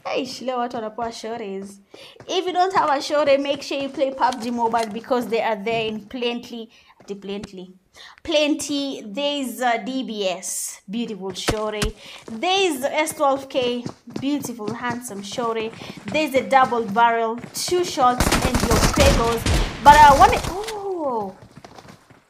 A: Hey, leo watu wanapewa shores. If you don't have a shore, make sure you play PUBG Mobile because they are there in plenty. There's DBS, beautiful shore. There's S12K, beautiful, handsome shore. There's a double barrel, 2 shots and your payloads. But I want to... Oh!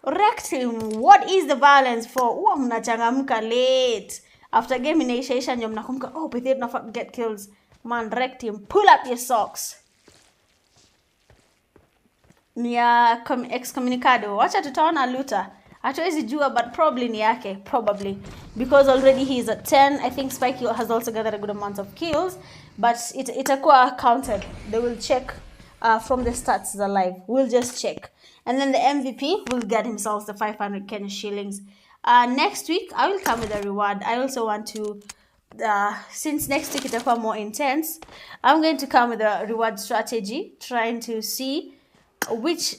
A: Rec team, what is the balance for? Oh, mnachangamka late. After game initiation, you're mnakumka, oh, but they don't get kills. Man, rec team, pull up your socks. Nia excommunicado. Wacha tutaona Luta. Hatuwezi jua, but probably ni yake. Probably. Because already he is at 10. I think Spikey has also gathered a good amount of kills. But itakuwa counted. They will check from the stats alive. We'll just check. And then the MVP will get himself the 500 Kenya shillings. Next week, I will come with a reward. I also want to... since next week itakuwa more intense, I'm going to come with a reward strategy, trying to see which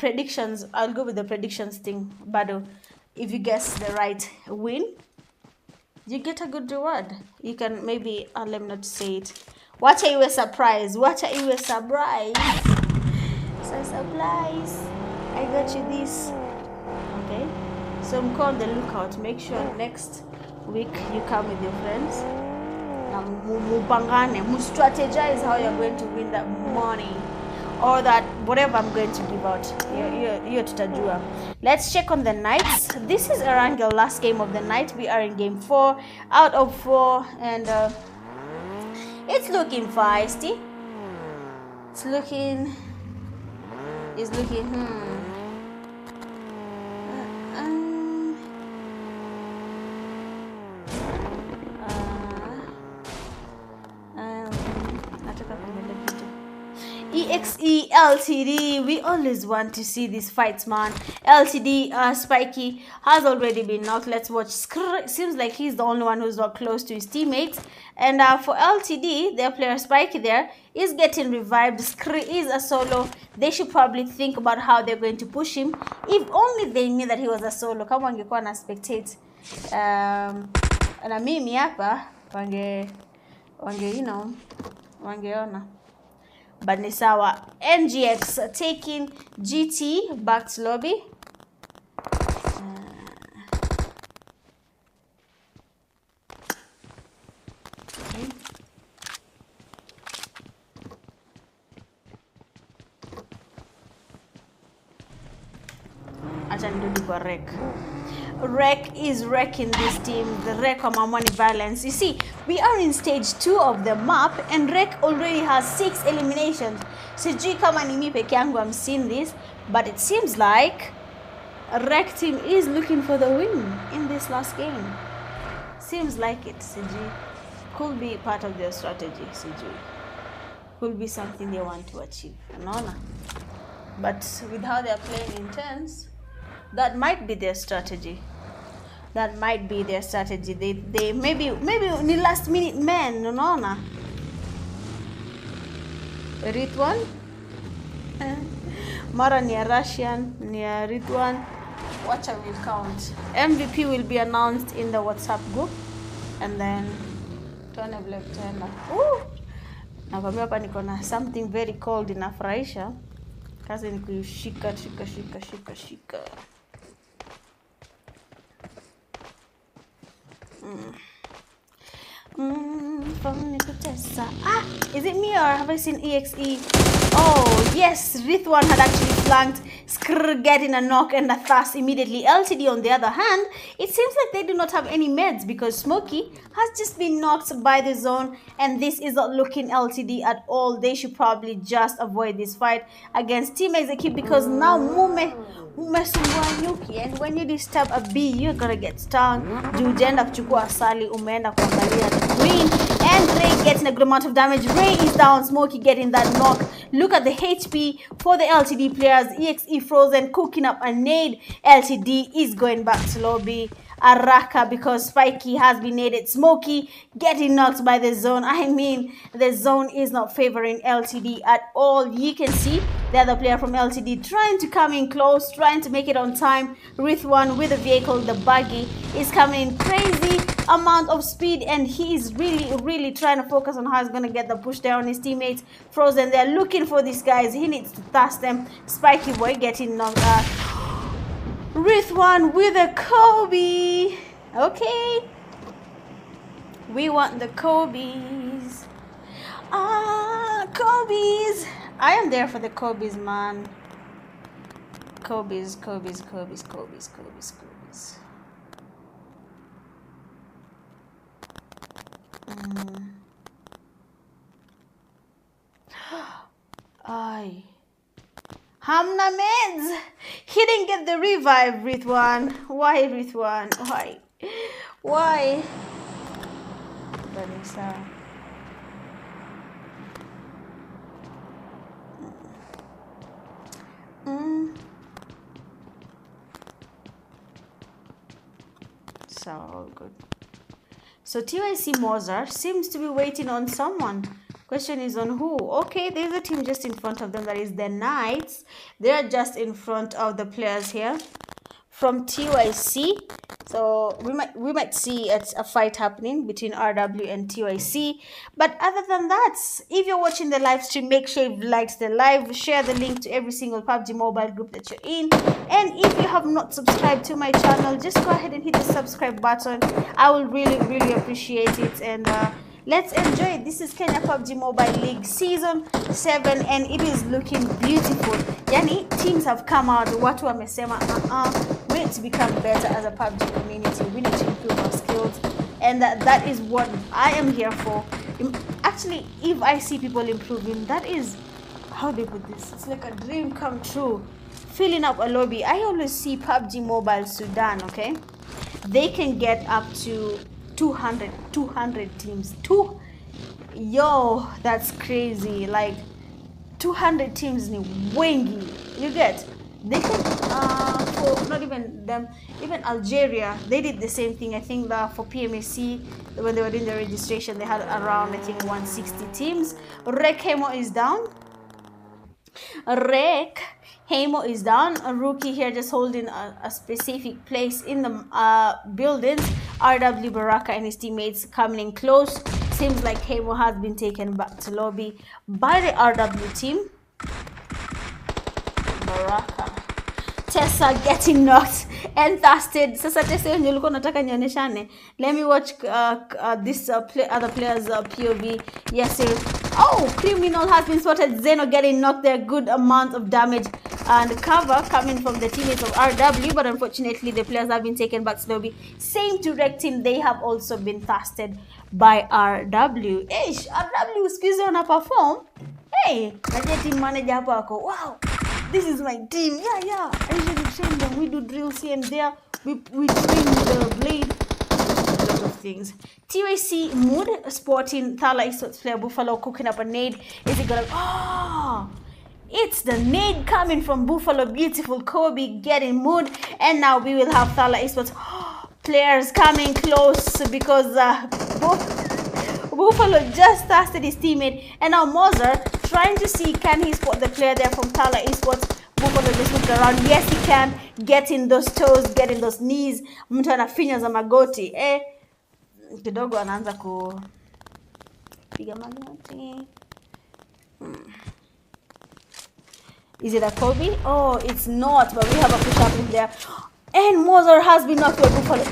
A: predictions. I'll go with the predictions thing, but if you guess the right win, you get a good reward. You can maybe let me not say it. Watch you a surprise. Watch you a surprise. So surprise. I got you this. Okay. So I'm on the lookout. Make sure next week you come with your friends. Mupangane, strategize how you're going to win that money or that whatever I'm going to give out. You're tutajua. Let's check on the nights. This is Erangel, last game of the night. We are in game 4 out of 4, and it's looking feisty. It's looking. EXE LTD, we always want to see these fights, man. LTD, Spikey has already been knocked. Let's watch. Seems like he's the only one who's not close to his teammates. And for LTD, their player Spikey there is getting revived. Skr is a solo. They should probably think about how they're going to push him. If only they knew that he was a solo. Kama wangekuwa na spectate. Na mimi hapa wangeona. But ni sawa. NGX taking GT back to lobby. Okay. Acha nirudi kwa rec. Rec is wrecking this team. The Rec on Mamoni Violence. You see, we are in stage 2 of the map, and Rec already has 6 eliminations. Sijui kama ni mimi peke yangu I'm seeing this, but it seems like a Rec team is looking for the win in this last game. Seems like it, Sijui. Could be part of their strategy, Sijui. Could be something they want to achieve. Unaona? But with how they are playing intense, that might be their strategy. That might be their strategy. They maybe ni last minute men, unaona? Ritwan? Mara ni a Russian, ni a Ritwan. Watch I will count. MVP will be announced in the WhatsApp group, and then turn of left turn. Nakwambia hapa niko na something very cold inafurahisha. Kazi ni kushika shika. Is it me or have I seen EXE? Oh yes, Rithwan had actually flanked Skr, getting a knock and a thrust immediately. LTD on the other hand, it seems like they do not have any meds because Smokey has just been knocked by the zone, and this is not looking LTD at all. They should probably just avoid this fight against Team Execute because now and when you disturb a bee, you're gonna get stung. Ujaenda kuchukua asali, umeenda kuangalia the green, and Ray getting a good amount of damage. Ray is down, Smokey getting that knock. Look at the HP for the LTD players. EXE Frozen cooking up a nade. LTD is going back to lobby. Araka because Spikey has been nated. Smokey getting knocked by the zone. I mean, the zone is not favoring LTD at all. You can see the other player from LTD trying to come in close, trying to make it on time. Rithwan with the vehicle, the buggy, is coming in crazy amount of speed, and he is really trying to focus on how he's going to get the push there on his teammates. Frozen, they're looking for these guys. He needs to thrust them. Spiky boy getting knocked out. Rithwan with a Kobe. Okay, we want the Kobe's. Kobe's. I am there for the Kobe's, man. Kobe's. Ay. Hamna meds. He didn't get the revive, Rithwan. Why, Rithwan? Why? Vanessa. So good. So TYC Mozart seems to be waiting on someone. Question is on who? Okay, there's a team just in front of them. That is the Knights. They're just in front of the players here from TYC. So we might see a fight happening between RW and TYC. But other than that, if you're watching the live stream, make sure you've liked the live, share the link to every single PUBG mobile group that you're in. And if you have not subscribed to my channel, just go ahead and hit the subscribe button. I will really appreciate it. And let's enjoy it. This is Kenya PUBG Mobile League Season 7 and it is looking beautiful. Yani, teams have come out. Watu wamesema, we need to become better as a PUBG community. We need to improve our skills. And that is what I am here for. Actually, if I see people improving, that is, how do you put this? It's like a dream come true. Filling up a lobby. I always see PUBG Mobile Sudan, okay? They can get up to 200 teams. Yo, that's crazy. Like 200 teams ni wengi. You get? They can for not even them, even Algeria, they did the same thing. I think that for PMAC, when they were doing the registration, they had around, I think, 160 teams. Rek Hemo is down. Hemo is down. A rookie here just holding a specific place in the buildings. RW Baraka and his teammates coming in close. Seems like Hemo has been taken back to lobby by the RW team. Baraka. Tessa getting knocked and thirsted. Sasa Tessa nilikuwa nataka nionyeshane. Let me watch this other players POV. Yes, sir. Oh, Criminal has been spotted. Zeno getting knocked there. Good amount of damage and cover coming from the teammates of RW, but unfortunately the players have been taken back to lobby. Same to Rec team, they have also been thirsted by RW. Ish, RW squeeze on a perform. Hey, I team manager hapa. Wow, this is my team. Yeah. I usually train them. We do drills here and there. We train the blade. A lot of things. TYC Mood sporting Thala Esports player Buffalo cooking up a nade. Is it gonna it's the nade coming from Buffalo. Beautiful Kobe getting Mood. And now we will have Thala Esports players coming close because Buffalo just tested his teammate. And now Mozer trying to see can he spot the player there from Thala Esports. Buffalo just looked around. Yes, he can. Getting those toes, getting those knees. Mtu anafinya za magoti. Kidogo anaanza kupiga magoti. Is it a Kobe? Oh, it's not, but we have a push-up in there. And Mozer has been knocked by Buffalo.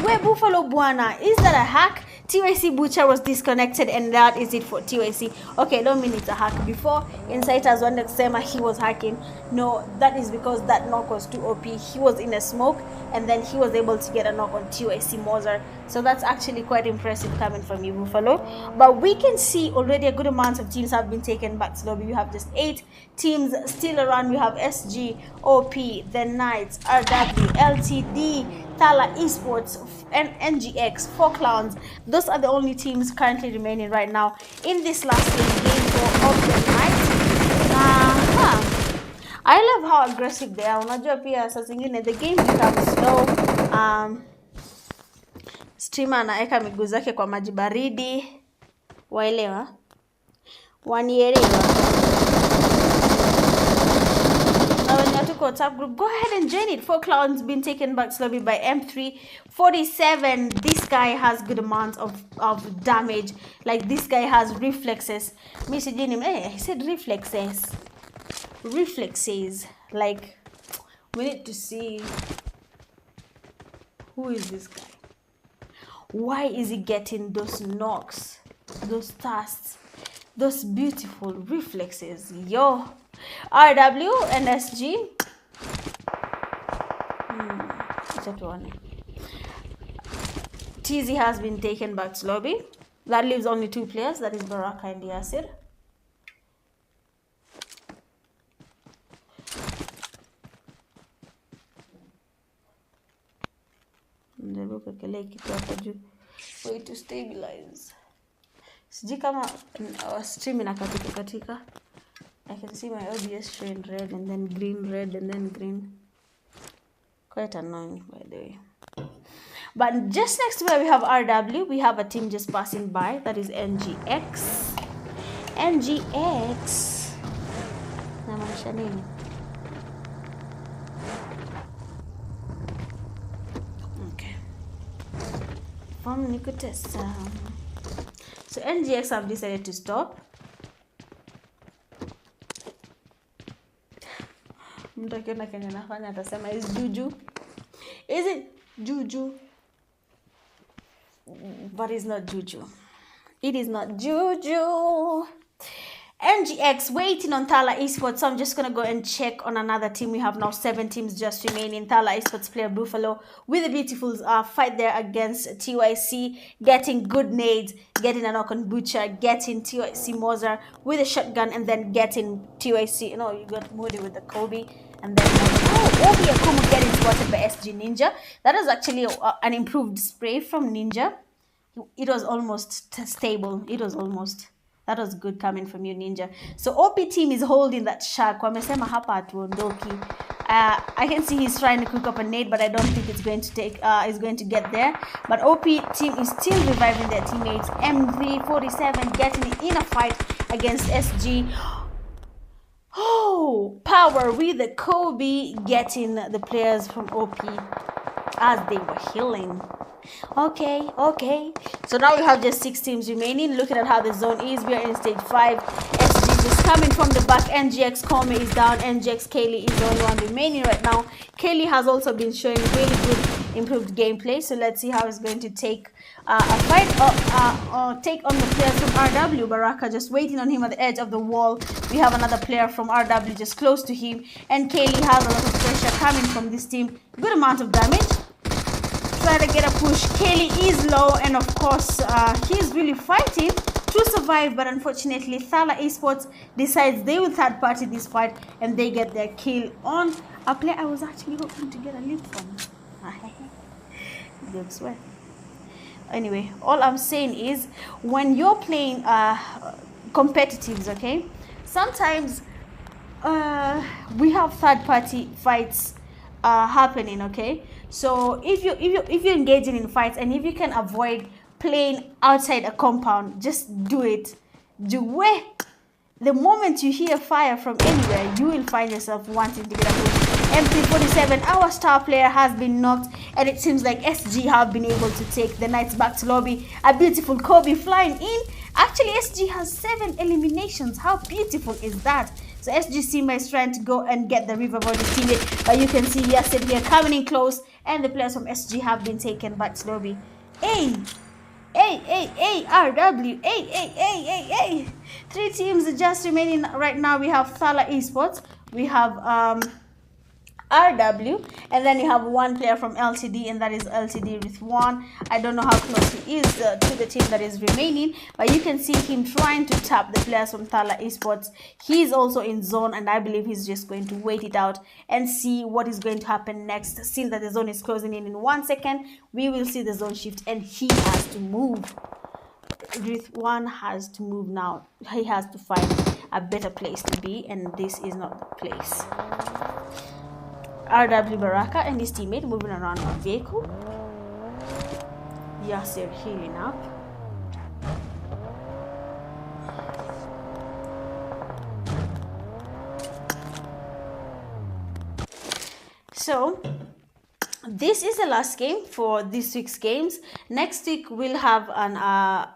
A: Where Buffalo Buana? Is that a hack? TYC Butcher was disconnected and that is it for TYC. Okay, don't mean it's a hack. Before, Insiders wanted to say he was hacking. No, that is because that knock was too OP. He was in a smoke and then he was able to get a knock on TYC Mozer. So that's actually quite impressive coming from you, Buffalo. But we can see already a good amount of teams have been taken back to lobby. We have just 8 teams still around. We have SG, OP, the Knights, RW, LTD, Thala Esports, and NGX, 4 Clowns. Those are the only teams currently remaining right now in this last game for of the Knights. I love how aggressive they are. Unajua pia saa zingine the game becomes slow. streamer anaeka miguu zake kwa maji baridi. Waelewa? Wanielewa? Now when you're to WhatsApp group, go ahead and join it. 4 clowns been taken back slowly by M347. This guy has good amounts of damage. Like this guy has reflexes. I said reflexes. Reflexes. Like we need to see who is this guy. Why is he getting those knocks, those thrusts, those beautiful reflexes? Yo, RW and SG. TZ has been taken back to lobby. That leaves only 2 players. That is Baraka and Yasir. Way to stabilize. Sijui kama stream inakatika. I can see my OBS showing red and then green, red and then green. Quite annoying, by the way. But just next to where we have RW, we have a team just passing by. That is NGX. NGX. Namaanisha nini? Okay. From Nikotesa. So NGX have decided to stop. Mtu akiona Kenya nafanya atasema is juju. Is it juju? But it's not juju. It is not juju. NGX waiting on Thala Esports. So I'm just going to go and check on another team. We have now 7 teams just remaining. Thala Esports player Buffalo with the beautiful fight there against TYC. Getting good nades. Getting a knock on Butcher. Getting TYC Mozart with a shotgun. And then getting TYC. No, you got Moody with the Kobe. And then OP NKP getting spotted by SG Ninja. That was actually an improved spray from Ninja. It was almost stable. It was almost... That was good coming from you, Ninja. So OP team is holding that shark. Wamesema hapa hatuondoki. I can see he's trying to cook up a nade, but I don't think it's going to take. Is going to get there. But OP team is still reviving their teammates. M347 getting in a fight against SG. Oh, power with the Kobe getting the players from OP as they were healing. Okay. So now we have just 6 teams remaining. Looking at how the zone is, we are in stage 5. SG just coming from the back. NGX Kome is down. NGX Kaylee is the only one remaining right now. Kaylee has also been showing really good improved gameplay. So let's see how it's going to take a fight or take on the players from RW. Baraka just waiting on him at the edge of the wall. We have another player from RW just close to him. And Kaylee has a lot of pressure coming from this team. Good amount of damage. Try to get a push. Kaylee is low, and of course he's really fighting to survive, but unfortunately Thala Esports decides they will third party this fight and they get their kill on a player I was actually hoping to get a lead from. Jokes well. Anyway, all I'm saying is when you're playing competitives, okay, sometimes we have third party fights happening, okay. So if you're engaging in fights and if you can avoid playing outside a compound, just do it. Do it. The moment you hear fire from anywhere, you will find yourself wanting to get a push. M347, our star player, has been knocked, and it seems like SG have been able to take the Knights back to lobby. A beautiful Kobe flying in. Actually, SG has 7 eliminations. How beautiful is that? So SG Simba is trying to go and get the river body teammate, but you can see Yasir here coming in close, and the players from SG have been taken back to lobby. Hey, RW, hey. 3 teams just remaining right now. We have Thala Esports, we have RW, and then you have 1 player from LTD, and that is LTD with 1. I don't know how close he is to the team that is remaining, but you can see him trying to tap the players from Thala Esports. He's also in zone, and I believe he's just going to wait it out and see what is going to happen next. Seeing that the zone is closing in 1 second, we will see the zone shift, and he has to move. With 1 has to move now. He has to find a better place to be, and this is not the place. RW Baraka and his teammate moving around our vehicle. Yasser healing up. So this is the last game for this week's games. Next week we'll have an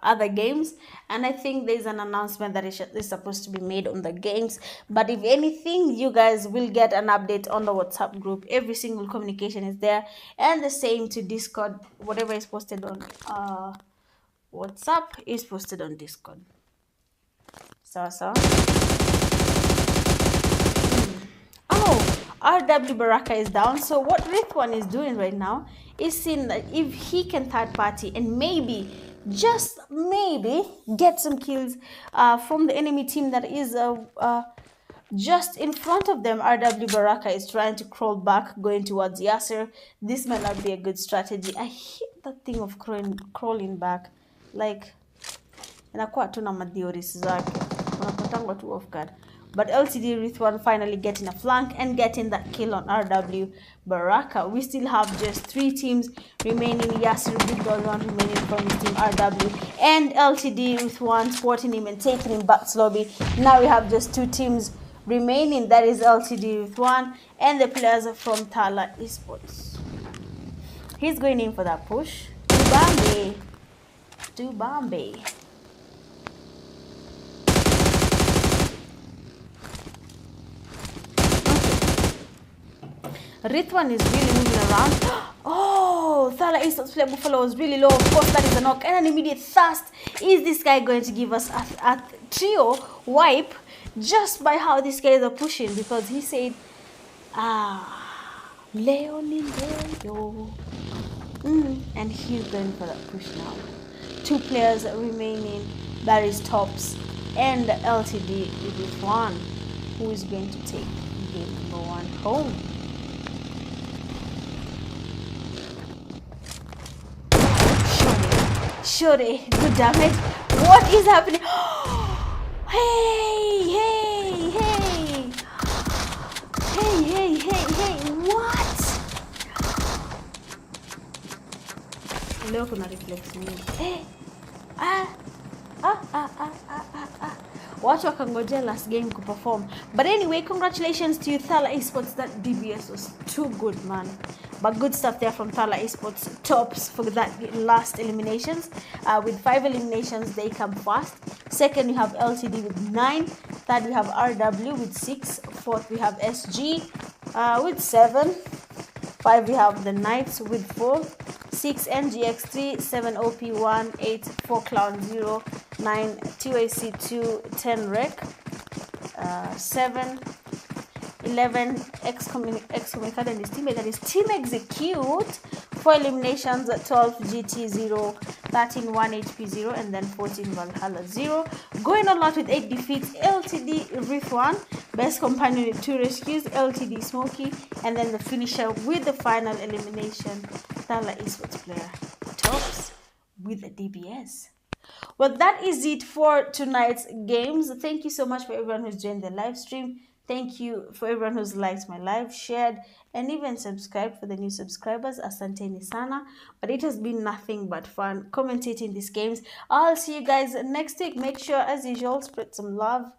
A: other games, and I think there's an announcement that is supposed to be made on the games. But if anything, you guys will get an update on the WhatsApp group. Every single communication is there, and the same to Discord. Whatever is posted on WhatsApp is posted on Discord. So oh, RW Baraka is down. So what Rithwan is doing right now is seeing that if he can third party and maybe, just maybe, get some kills from the enemy team that is just in front of them. RW Baraka is trying to crawl back, going towards Yasser. This might not be a good strategy. I hate that thing of crawling back. Like, inakuwa tu na matheories zake, unapatangwa tu off guard. But LTD Rithwan finally getting a flank and getting that kill on RW Baraka. We still have just 3 teams remaining. Yasser Big Dog one remaining from his team RW, and LTD Rithwan sporting him and taking him back to lobby. Now we have just 2 teams remaining. That is LTD Rithwan and the players from Thala Esports. He's going in for that push. To Bombay. Rithwan is really moving around. Oh, Thala Esports player Buffalo was really low. Of course, that is a knock and an immediate thirst. Is this guy going to give us a trio wipe just by how these guys are pushing? Because he said, Leonildo. And he's going for that push now. 2 players remaining. That is Tops and LTD with 1, who is going to take game number 1 home. Shorty, good damage. What is happening? Hey, what? Leo kuna reflex mingi. Hey. Watu wakangojea last game kuperform. But anyway, congratulations to you, Thala Esports. That DBS was too good, man. But good stuff there from Thala Esports. Tops for that last eliminations. With 5 eliminations, they come first. Second, we have LTD with 9. Third, we have RW with 6. Fourth, we have SG with 7. 5, we have the Knights with 4. 6, NGX3. 7, OP1. 8, 4 Clown 0. 9, TYC2. 10, Rec. 7, 11, Excommunicado and his teammate, that is Team Execute. 4 eliminations, 12, GT0, 13, 1 HP 0, and then 14, Valhalla 0. Going on lot with 8 defeats, LTD Rithwan, best companion with 2 rescues, LTD Smokey, and then the finisher with the final elimination, Thala Esports player Tops with the DBS. Well, that is it for tonight's games. Thank you so much for everyone who's joined the live stream. Thank you for everyone who's liked my live, shared, and even subscribed for the new subscribers. Asanteni sana. But it has been nothing but fun commentating these games. I'll see you guys next week. Make sure, as usual, spread some love.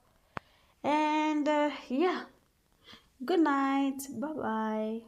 A: And yeah, good night. Bye-bye.